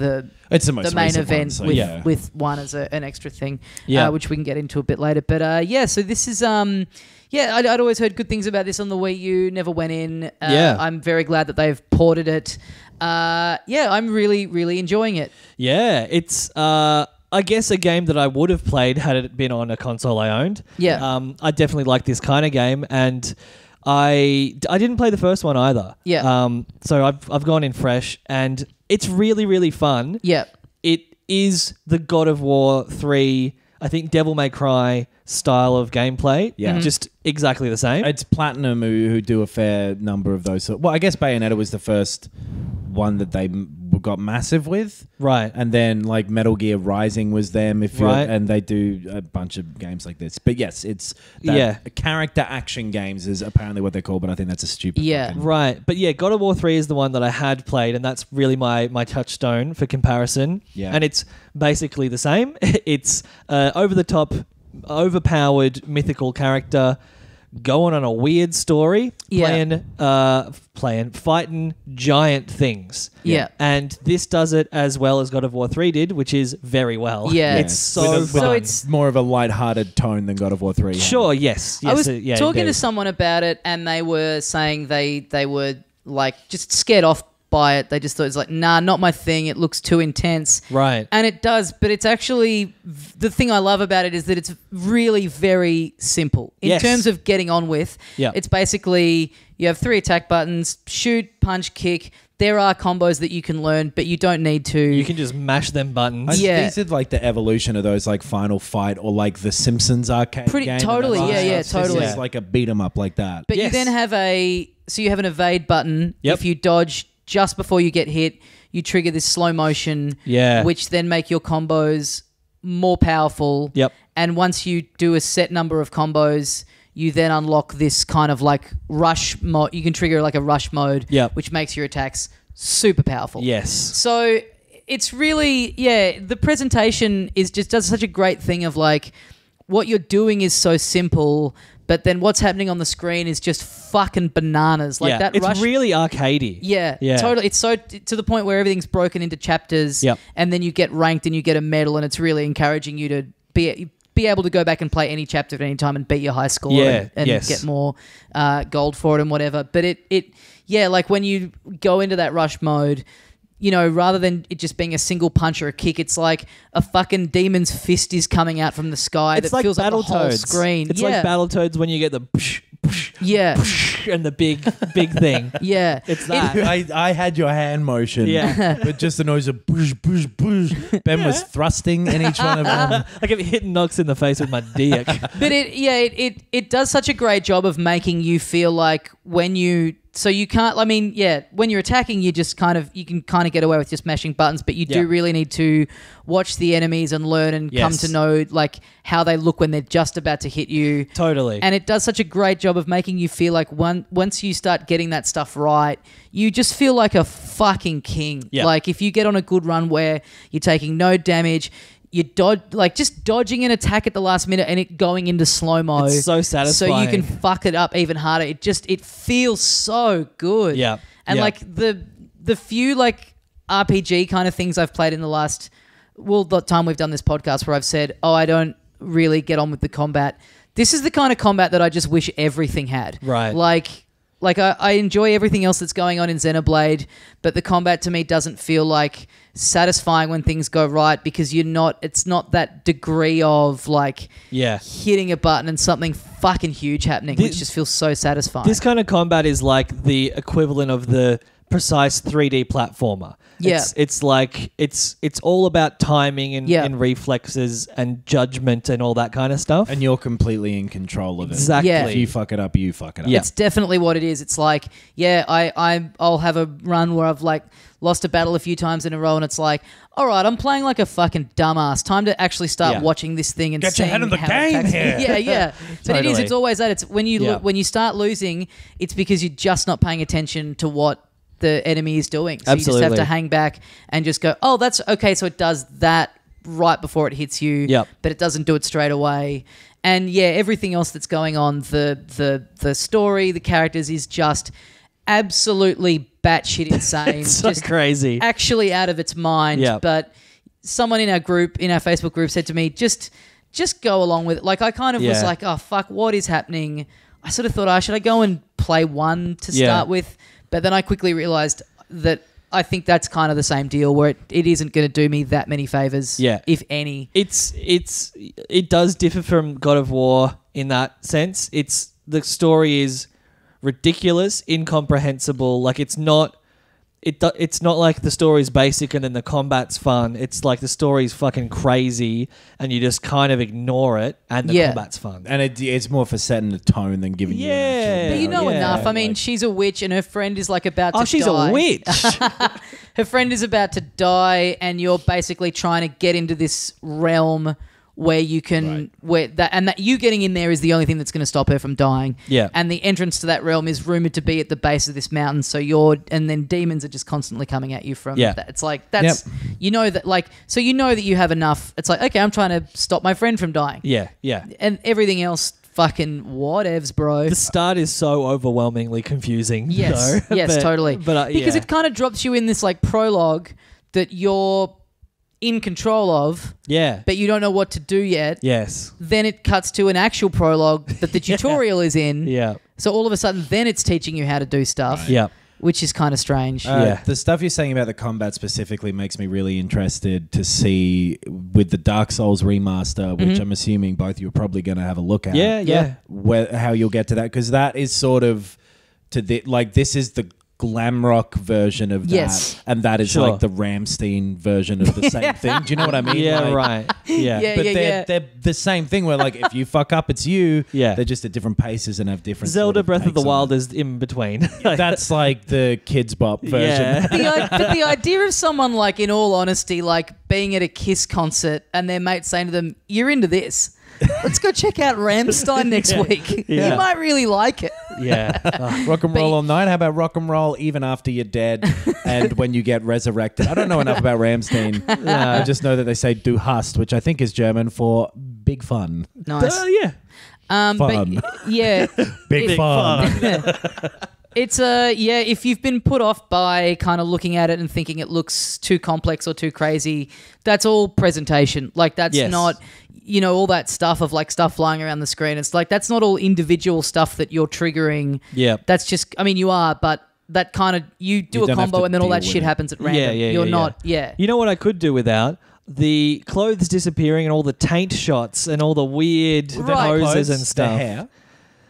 it's the main event one, so with 1 as an extra thing, which we can get into a bit later. But so this is... I'd always heard good things about this on the Wii U, never went in. I'm very glad that they've ported it. I'm really, really enjoying it. Yeah, it's... I guess a game that I would have played had it been on a console I owned. Yeah. I definitely like this kind of game, and I didn't play the first one either. Yeah. So I've gone in fresh, and it's really, really fun. Yeah. It is the God of War 3, I think Devil May Cry style of gameplay. Yeah. Just exactly the same. It's Platinum who do a fair number of those. Well, I guess Bayonetta was the first one that they got massive with. Right. And then like Metal Gear Rising was them and they do a bunch of games like this. But yes, it's character action games is apparently what they're called, but I think that's a stupid Right. But yeah, God of War 3 is the one that I had played, and that's really my touchstone for comparison. Yeah. And it's basically the same. It's over the top, overpowered mythical character going on a weird story, fighting giant things. Yeah. And this does it as well as God of War 3 did, which is very well. Yeah. It's so fun. It's more of a light-hearted tone than God of War 3. Sure, yes. I was talking to someone about it, and they were saying they were like just scared off buy it. They just thought it's like, nah, not my thing. It looks too intense. Right. And it does, but it's actually, the thing I love about it is that it's really very simple. In terms of getting on with, it's basically, you have 3 attack buttons, shoot, punch, kick. There are combos that you can learn, but you don't need to. You can just mash them buttons. These are like the evolution of those like Final Fight or like the Simpsons arcade game. Totally, totally. It's like a beat 'em up like that. But you then have you have an evade button. Yep. If you dodge just before you get hit, you trigger this slow motion, which then make your combos more powerful. Yep. And once you do a set number of combos, you then unlock this kind of like rush mode. You can trigger like a rush mode, which makes your attacks super powerful. Yes. So it's really, the presentation does such a great thing of like what you're doing is so simple, but then what's happening on the screen is just fucking bananas. Like that it's rush. really arcadey. Yeah, totally. It's so to the point where everything's broken into chapters, and then you get ranked and you get a medal, and it's really encouraging you to be able to go back and play any chapter at any time and beat your high score and get more gold for it and whatever. But like when you go into that rush mode, you know, rather than it just being a single punch or a kick, it's like a fucking demon's fist is coming out from the sky. It's that like fills up the whole Battletoads. screen. It's like Battletoads when you get the and the big thing. Yeah. It's that. I had your hand motion. Yeah. But just the noise of boosh, boosh, boosh. Ben was thrusting in each one of them. I kept hitting knocks in the face with my dick. But it does such a great job of making you feel like when you when you're attacking, you can kind of get away with just mashing buttons, but you do really need to watch the enemies and learn and come to know like how they look when they're just about to hit you. Totally. And it does such a great job of making you feel like once you start getting that stuff right, you just feel like a fucking king. Yeah. Like if you get on a good run where you're taking no damage, you just dodging an attack at the last minute and it going into slow-mo. It's so satisfying. So you can fuck it up even harder. It feels so good. Yeah. And like the few like RPG kind of things I've played in the time we've done this podcast where I've said, I don't really get on with the combat. This is the kind of combat that I just wish everything had. Right. Like I enjoy everything else that's going on in Xenoblade, but the combat to me doesn't feel like satisfying when things go right because it's not that degree of like hitting a button and something fucking huge happening, which just feels so satisfying. This kind of combat is like the equivalent of the precise 3D platformer. Yeah. It's like it's all about timing and reflexes and judgment and all that kind of stuff. And you're completely in control of it. Exactly. Yeah. If you fuck it up, you fuck it up. Yeah. It's definitely what it is. It's like, I'll have a run where I've like lost a battle a few times in a row and it's like, all right, I'm playing like a fucking dumbass. Time to actually start watching this thing and Get your seeing head in the how game it attacks here. me. Yeah. But it's always that. It's when you start losing, it's because you're just not paying attention to what the enemy is doing. So Absolutely. you just have to hang back and just go, oh, that's okay. So it does that right before it hits you, but it doesn't do it straight away. And everything else that's going on, the story, the characters is just absolutely batshit insane. It's so just crazy. Actually out of its mind. Yeah. But someone in our Facebook group said to me, just go along with it. Like I kind of was like, oh fuck, what is happening? I sort of thought, should I go and play one to start with? But then I quickly realized that I think that's kind of the same deal where it isn't going to do me that many favors, if any. It does differ from God of War in that sense. The story is ridiculous, incomprehensible. Like it's not like the story's basic and then the combat's fun. It's like the story's fucking crazy and you just kind of ignore it and the combat's fun. And it's more for setting the tone than giving you an But you know enough. I mean, like, she's a witch and her friend is like about to die. Oh, she's a witch. Her friend is about to die and you're basically trying to get into this realm where you can that you getting in there is the only thing that's going to stop her from dying. Yeah. And the entrance to that realm is rumored to be at the base of this mountain. So and then demons are just constantly coming at you from that. It's like that's you know that you have enough. It's like, okay, I'm trying to stop my friend from dying. Yeah. And everything else fucking whatevs, bro. The start is so overwhelmingly confusing. Yes. Though. Yes, totally. But because it kind of drops you in this like prologue that you're in control of, but you don't know what to do yet. Yes. Then it cuts to an actual prologue that the tutorial is in. Yeah. So all of a sudden, then it's teaching you how to do stuff. Right. Yeah. which is kind of strange. The stuff you're saying about the combat specifically makes me really interested to see with the Dark Souls remaster, which I'm assuming both you are probably going to have a look at. Yeah. How you'll get to that, because that is sort of this is the glam rock version of that, Yes. and that is Sure. like the Rammstein version of the same thing. Do you know what I mean? Yeah, Like, right. Yeah. But they're the same thing where like if you fuck up, it's you. Yeah. They're just at different paces and have different. Zelda sort of Breath of the takes on Wild it. is in between. That's like the Kids Bop version. Yeah. But the idea of someone, like, in all honesty, like being at a Kiss concert and their mate saying to them, "You're into this. Let's go check out Rammstein next week. Yeah. You might really like it." Yeah. Rock and But- roll all night. How about rock and roll even after you're dead and when you get resurrected? I don't know enough about Rammstein. I just know that they say "du hast," which I think is German for big fun. Nice. Yeah. Fun. But yeah, Big If- fun. It's if you've been put off by kind of looking at it and thinking it looks too complex or too crazy, that's all presentation. Like, that's Yes. not, all that stuff of like stuff flying around the screen. It's like, that's not all individual stuff that you're triggering. Yeah. That's just, I mean, you are, but that kind of, you do You a don't have combo to and then all deal that with shit it. happens at random. You're not, You know what I could do without? The clothes disappearing and all the taint shots and all the weird Right. poses and The stuff. hair.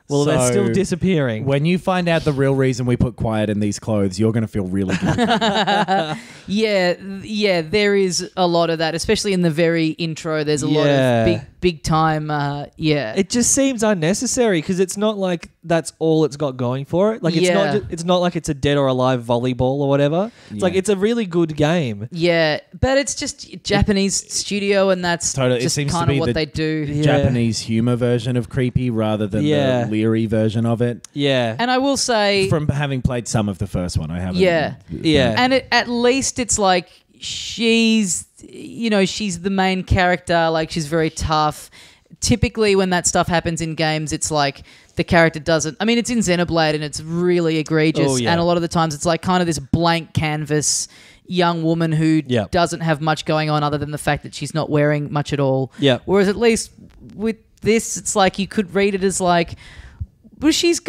Well, they're So, still disappearing. When you find out the real reason we put quiet in these clothes, you're going to feel really good. Yeah, there is a lot of that, especially in the very intro. There's a lot Yeah. of big time, It just seems unnecessary because it's not like that's all it's got going for it. Like it's not like it's a dead or alive volleyball or whatever. It's like it's a really good game. Yeah, but it's just Japanese studio, and that's Totally. It just seems to kind of be what the they do. Yeah. Japanese humor version of creepy rather than Yeah. the leery version of it. Yeah. And I will say, From having played some of the first one, I haven't. Yeah. Yeah. and at least it's like she's the main character. Like, she's very tough. Typically, when that stuff happens in games, it's like the character doesn't. I mean, it's in Xenoblade, and it's really egregious. Oh, yeah. And a lot of the times, it's like kind of this blank canvas young woman who Yep. doesn't have much going on other than the fact that she's not wearing much at all. Yep. Whereas at least with this, it's like you could read it as like, well, she's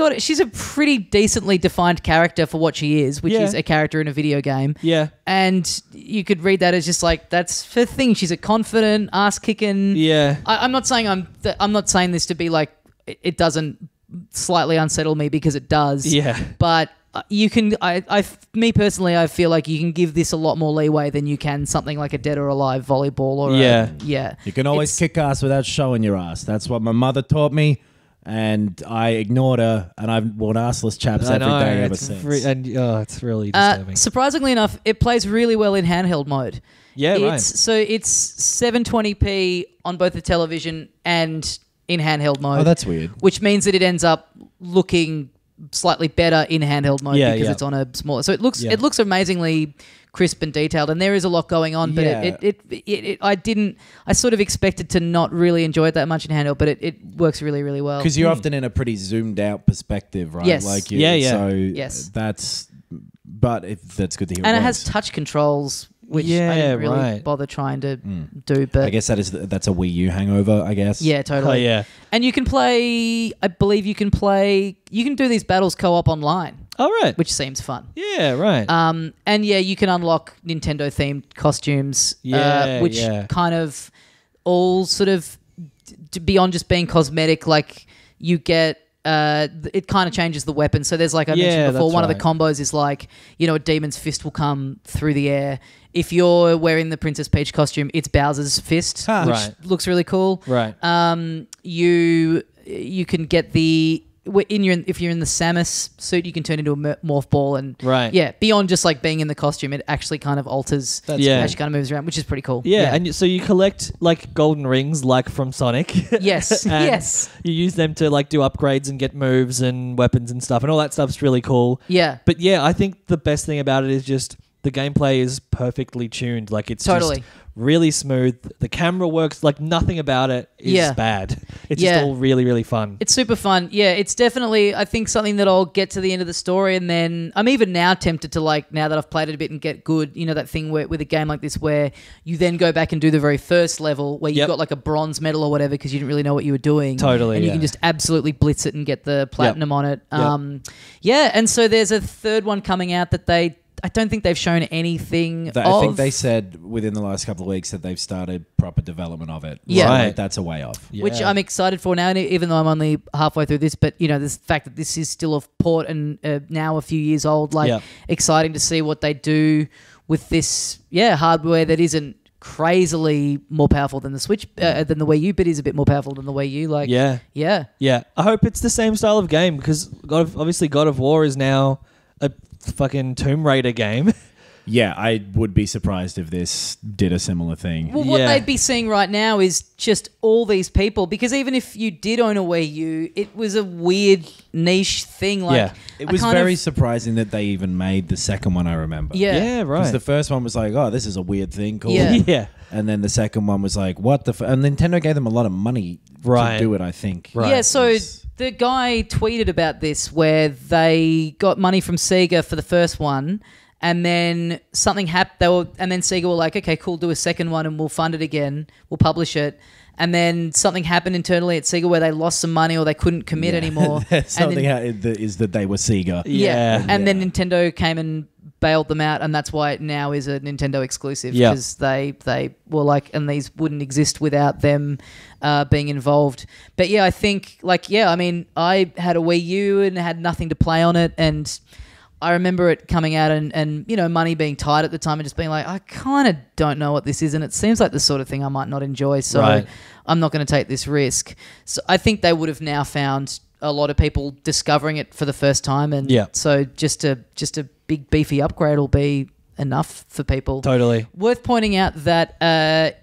a pretty decently defined character for what she is, which Yeah. is a character in a video game. Yeah. And you could read that as just like, that's her thing. She's a confident, ass kicking. Yeah. I'm not saying I'm not saying this to be like it doesn't slightly unsettle me, because it does. Yeah. But you can, me personally, I feel like you can give this a lot more leeway than you can something like a Dead or Alive volleyball or Yeah. You can always kick ass without showing your ass. That's what my mother taught me, and I ignored her, and I've worn assless chaps every day ever since. It's really disturbing. Surprisingly enough, it plays really well in handheld mode. Yeah, right. So it's 720p on both the television and in handheld mode. Oh, that's weird. Which means that it ends up looking slightly better in handheld mode Yeah, because yeah. it's on a smaller. So it looks Yeah. it looks amazingly crisp and detailed, and there is a lot going on. But Yeah. I sort of expected to not really enjoy it that much in handheld, but it works really, really well. Because you're often in a pretty zoomed out perspective, right? Yes. Like Yeah. So Yes. that's that's good to hear. and it works. has touch controls, which I Yeah, didn't really right. bother trying to do. But I guess that's a Wii U hangover. I guess. yeah, totally. Oh, yeah. And you can play. I believe you can do these battles co-op online, All right. which seems fun. Yeah, right. And yeah, you can unlock Nintendo themed costumes, Yeah, which yeah. kind of all sort of beyond just being cosmetic. Like, you get. It kind of changes the weapon. So there's, like I mentioned before, that's one of right. the combos is like, a demon's fist will come through the air. If you're wearing the Princess Peach costume, it's Bowser's fist, Ah. which Right. looks really cool. Right. You can get if you're in the Samus suit, you can turn into a morph ball, and Right. yeah, beyond just like being in the costume, it actually kind of alters That's Yeah. how she kind of moves around, which is pretty cool. Yeah, and so you collect like golden rings, like from Sonic. Yes, And yes. You use them to like do upgrades and get moves and weapons and stuff, and all that stuff's really cool. Yeah. But yeah, I think the best thing about it is just the gameplay is perfectly tuned. Like, it's Totally. just really smooth. The camera works. Like, nothing about it is Yeah. bad. It's just all really, really fun. It's super fun. Yeah, it's definitely, I think, something that I'll get to the end of the story, and then I'm even now tempted to, like, now that I've played it a bit and get good, you know, that thing with a game like this where you then go back and do the very first level where you've got like a bronze medal or whatever because you didn't really know what you were doing. Totally, and you can just absolutely blitz it and get the platinum on it. Yeah, and so there's a third one coming out that I don't think they've shown anything I think they said within the last couple of weeks that they've started proper development of it. Yeah. So, Right. like, that's a way off. Yeah. which I'm excited for now, even though I'm only halfway through this. But, you know, the fact that this is still a port and now a few years old, like, exciting to see what they do with this, hardware that isn't crazily more powerful than the Switch, than the Wii U, but is a bit more powerful than the Wii U. Like, Yeah. I hope it's the same style of game because obviously God of War is now a fucking Tomb Raider game. Yeah, I would be surprised if this did a similar thing. Well, what they'd be seeing right now is just all these people, because even if you did own a Wii U, it was a weird niche thing. Like, It was very surprising that they even made the second one, I remember. Yeah, right. Because the first one was like, oh, this is a weird thing. Cool. Yeah. Yeah. And then the second one was like, what the and Nintendo gave them a lot of money to do it, I think. Right. Yeah, so the guy tweeted about this where they got money from Sega for the first one, and then something happened. And then Sega were like, "Okay, cool, do a second one, and we'll fund it again. We'll publish it." And then something happened internally at Sega where they lost some money or they couldn't commit anymore. Something is that they were Sega. And then Nintendo came and bailed them out, and that's why it now is a Nintendo exclusive, because they were like, and these wouldn't exist without them being involved. But yeah, I think, like, I mean, I had a Wii U and had nothing to play on it, and I remember it coming out and you know, money being tight at the time and just being like, I kind of don't know what this is, and it seems like the sort of thing I might not enjoy, so I'm not going to take this risk. So I think they would have now found a lot of people discovering it for the first time, and so just a big beefy upgrade will be enough for people. Totally. Worth pointing out that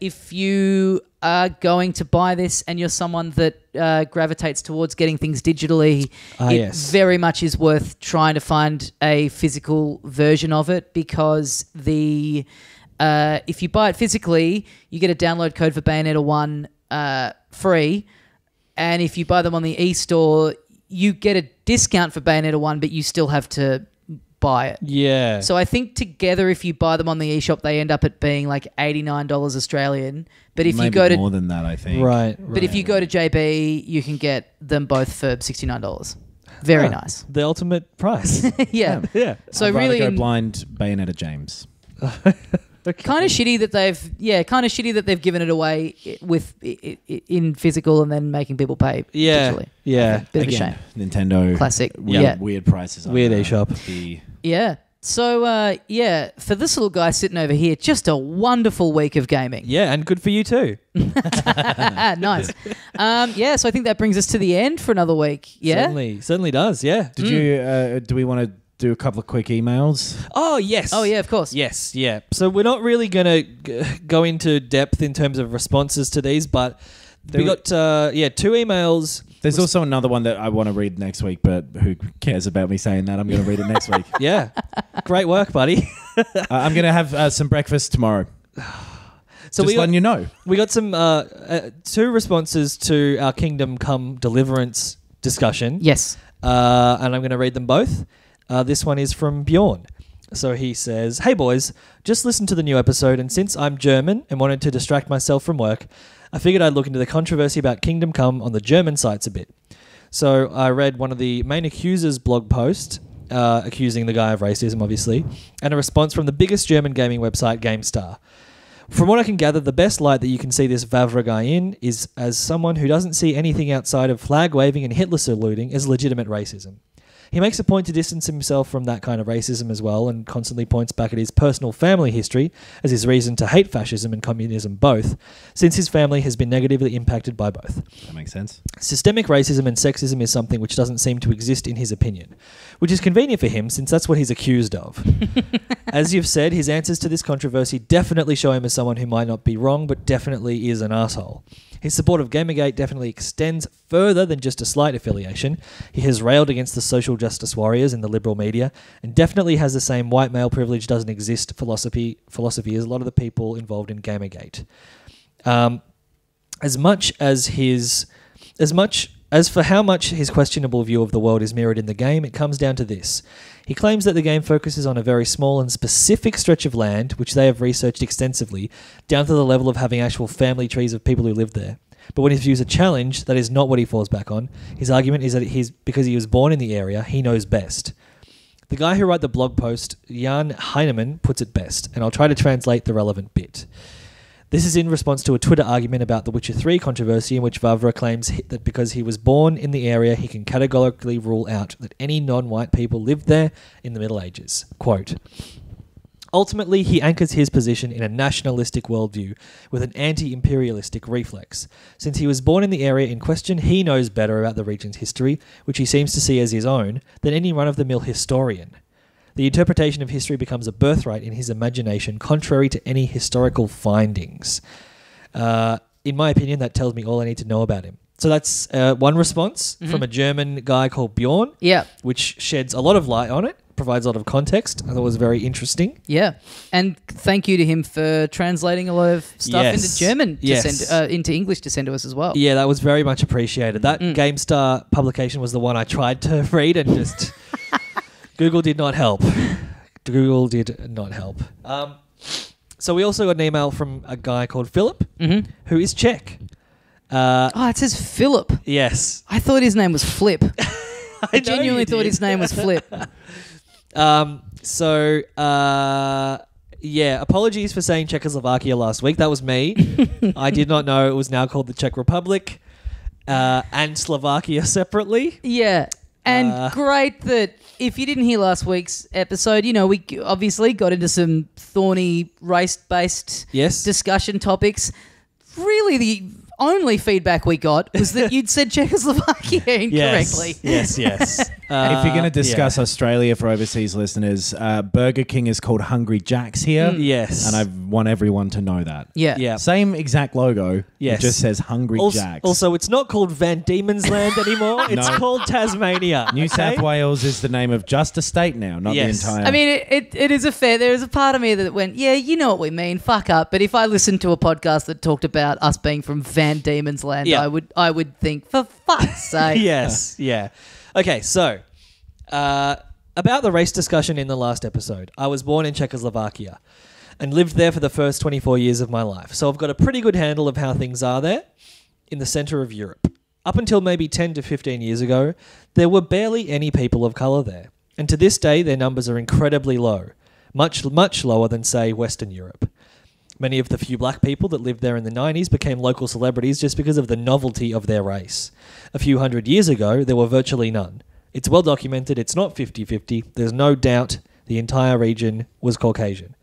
if you are going to buy this and you're someone that gravitates towards getting things digitally, it very much is worth trying to find a physical version of it, because if you buy it physically, you get a download code for Bayonetta 1 free, and if you buy them on the eStore, you get a discount for Bayonetta 1, but you still have to buy it. Yeah. So I think together, if you buy them on the eShop, they end up at being like $89 Australian. But if Maybe you go to more than that, I think. Right. But if you go to JB, you can get them both for $69. Very nice. The ultimate price. Yeah. Yeah. So I'd rather really, go blind Bayonetta James. kind of shitty that they've given it away in physical and then making people pay digitally. Yeah. Bit of a Again, shame. Nintendo. Classic. Weird prices. on Weird the- eShop. Yeah. So, for this little guy sitting over here, just a wonderful week of gaming. Yeah, and good for you too. Nice. So I think that brings us to the end for another week. Yeah? Certainly does, yeah. Did you? Do we want to do a couple of quick emails? Oh, yes. Oh, yeah, of course. Yes, yeah. So we're not really going to go into depth in terms of responses to these, but we got, 2 emails. There's also another one that I want to read next week, but who cares about me saying that? I'm going to read it next week. Yeah. Great work, buddy. I'm going to have some breakfast tomorrow. So Just letting you know. We got some 2 responses to our Kingdom Come Deliverance discussion. Yes. And I'm going to read them both. This one is from Bjorn. So he says, "Hey boys, just listened to the new episode, and since I'm German and wanted to distract myself from work, I figured I'd look into the controversy about Kingdom Come on the German sites a bit. So I read one of the main accusers' blog post, accusing the guy of racism, obviously, and a response from the biggest German gaming website, GameStar. From what I can gather, the best light that you can see this Vavra guy in is as someone who doesn't see anything outside of flag waving and Hitler saluting as legitimate racism. He makes a point to distance himself from that kind of racism as well, and constantly points back at his personal family history as his reason to hate fascism and communism both, since his family has been negatively impacted by both. That makes sense. Systemic racism and sexism is something which doesn't seem to exist in his opinion, which is convenient for him since that's what he's accused of. As you've said, his answers to this controversy definitely show him as someone who might not be wrong, but definitely is an asshole. His support of Gamergate definitely extends further than just a slight affiliation. He has railed against the social justice warriors in the liberal media, and definitely has the same white male privilege doesn't exist philosophy as a lot of the people involved in Gamergate. As much as his As for how much his questionable view of the world is mirrored in the game, it comes down to this. He claims that the game focuses on a very small and specific stretch of land, which they have researched extensively, down to the level of having actual family trees of people who live there. But when his views are challenged, that is not what he falls back on. His argument is that because he was born in the area, he knows best. The guy who wrote the blog post, Jan Heinemann, puts it best, and I'll try to translate the relevant bit. This is in response to a Twitter argument about the Witcher 3 controversy in which Vavra claims that because he was born in the area, he can categorically rule out that any non-white people lived there in the Middle Ages. Quote, ultimately, he anchors his position in a nationalistic worldview with an anti-imperialistic reflex. Since he was born in the area in question, he knows better about the region's history, which he seems to see as his own, than any run-of-the-mill historian. The interpretation of history becomes a birthright in his imagination, contrary to any historical findings. In my opinion, that tells me all I need to know about him. So that's one response from a German guy called Bjorn, which sheds a lot of light on it, provides a lot of context. I thought it was very interesting. Yeah. And thank you to him for translating a lot of stuff into German, into English to send to us as well. Yeah, that was very much appreciated. That GameStar publication was the one I tried to read and just... Google did not help. Google did not help. So we also got an email from a guy called Philip, who is Czech. It says Philip. Yes. I thought his name was Flip. I genuinely thought his name was Flip. Apologies for saying Czechoslovakia last week. That was me. I did not know it was now called the Czech Republic and Slovakia separately. Yeah. And great that if you didn't hear last week's episode, we obviously got into some thorny race-based discussion topics. Really, the only feedback we got was that you'd said Czechoslovakia incorrectly. Yes. If you're going to discuss Australia for overseas listeners, Burger King is called Hungry Jack's here. Yes. And I want everyone to know that. Yeah. Same exact logo. Yes. It just says Hungry Jack's. Also, it's not called Van Diemen's Land anymore. It's called Tasmania. New South Wales is the name of just a state now, not the entire... I mean, it is there is a part of me that went, yeah, you know what we mean, fuck up. But if I listened to a podcast that talked about us being from Van Diemen's Land, I would think, for fuck's sake. Yes, yeah. Okay, so about the race discussion in the last episode. I was born in Czechoslovakia and lived there for the first 24 years of my life. So I've got a pretty good handle of how things are there in the centre of Europe. Up until maybe 10 to 15 years ago, there were barely any people of colour there. And to this day, their numbers are incredibly low, much, much lower than, say, Western Europe. Many of the few black people that lived there in the 90s became local celebrities just because of the novelty of their race. A few hundred years ago, there were virtually none. It's well documented, it's not 50-50, there's no doubt the entire region was Caucasian.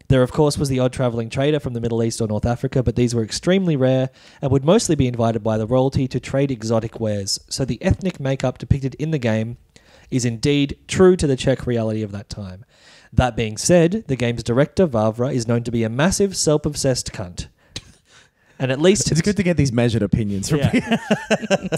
There, of course, was the odd travelling trader from the Middle East or North Africa, but these were extremely rare and would mostly be invited by the royalty to trade exotic wares, so the ethnic makeup depicted in the game is indeed true to the Czech reality of that time. That being said, the game's director, Vavra, is known to be a massive, self-obsessed cunt. And at least... It's good to get these measured opinions from people.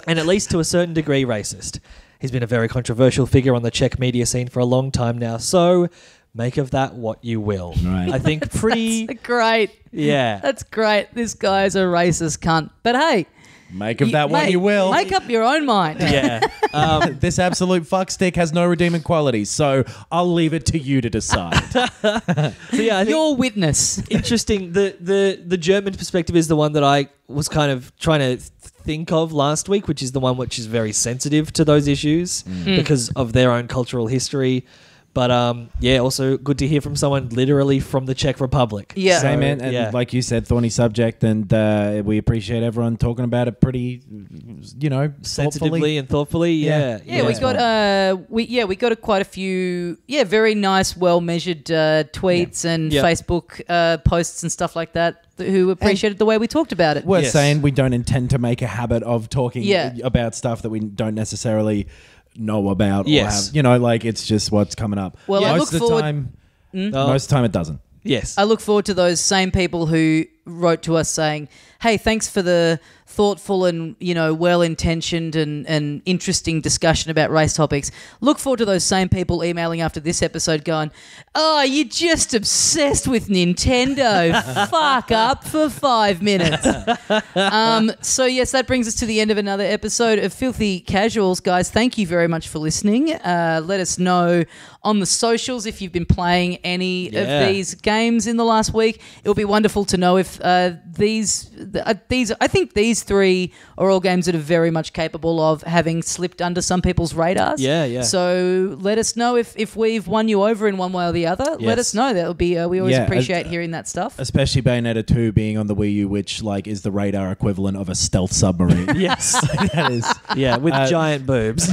And at least to a certain degree racist. He's been a very controversial figure on the Czech media scene for a long time now, so make of that what you will. Right. I think pretty... That's great. Yeah. That's great. This guy's a racist cunt. But hey... Make of that what you will. Make up your own mind. Yeah. This absolute fuckstick has no redeeming qualities, so I'll leave it to you to decide. So yeah, I think your witness. interesting. The German perspective is the one that I was kind of trying to think of last week, which is the one which is very sensitive to those issues because of their own cultural history. But also good to hear from someone literally from the Czech Republic. Yeah. Same, man. And like you said, thorny subject, and we appreciate everyone talking about it pretty, sensitively and thoughtfully. Yeah. We got quite a few very nice, well measured tweets and Facebook posts and stuff like that who appreciated the way we talked about it. Worth saying, we don't intend to make a habit of talking about stuff that we don't necessarily know about or have, it's just what's coming up. Well, I most look of the forward... time, most of the time it doesn't. Yes. I look forward to those same people who wrote to us saying, hey, thanks for the thoughtful and, well-intentioned and interesting discussion about race topics. Look forward to those same people emailing after this episode going, "Oh, you're just obsessed with Nintendo. Fuck up for 5 minutes." So, yes, that brings us to the end of another episode of Filthy Casuals. Guys, thank you very much for listening. Let us know on the socials if you've been playing any of these games in the last week. It'll be wonderful to know if these. I think these three are all games that are very much capable of having slipped under some people's radars. Yeah. So let us know if we've won you over in one way or the other. Yes. Let us know. That would be. We always appreciate hearing that stuff. Especially Bayonetta 2 being on the Wii U, which is the radar equivalent of a stealth submarine. Yes. That is. Yeah, with giant boobs.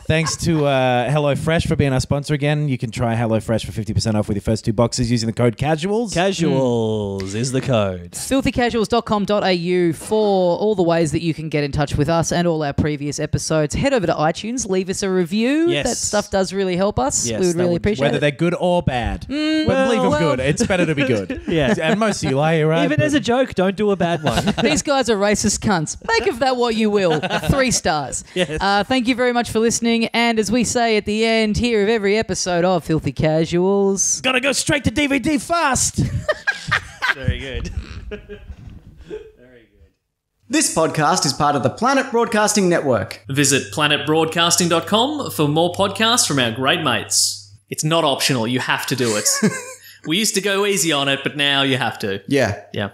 Thanks to HelloFresh for being our sponsor again. You can try HelloFresh for 50% off with your first 2 boxes using the code CASUALS. Casuals is the code. filthycasuals.com.au for all the ways that you can get in touch with us and all our previous episodes. Head over to iTunes, leave us a review. Yes. That stuff does really help us. Yes, we would really appreciate Whether it. they're good or bad. But leave them good. It's better to be good. Yeah. And most of you lie, right? Even as a joke, don't do a bad one. These guys are racist cunts. Make of that what you will. 3 stars. Yes. Thank you very much for listening. And as we say at the end here of every episode of Filthy Casuals, Gotta go straight to DVD fast. Very good. This podcast is part of the Planet Broadcasting Network. Visit planetbroadcasting.com for more podcasts from our great mates. It's not optional. You have to do it. We used to go easy on it, but now you have to. Yeah. Yeah.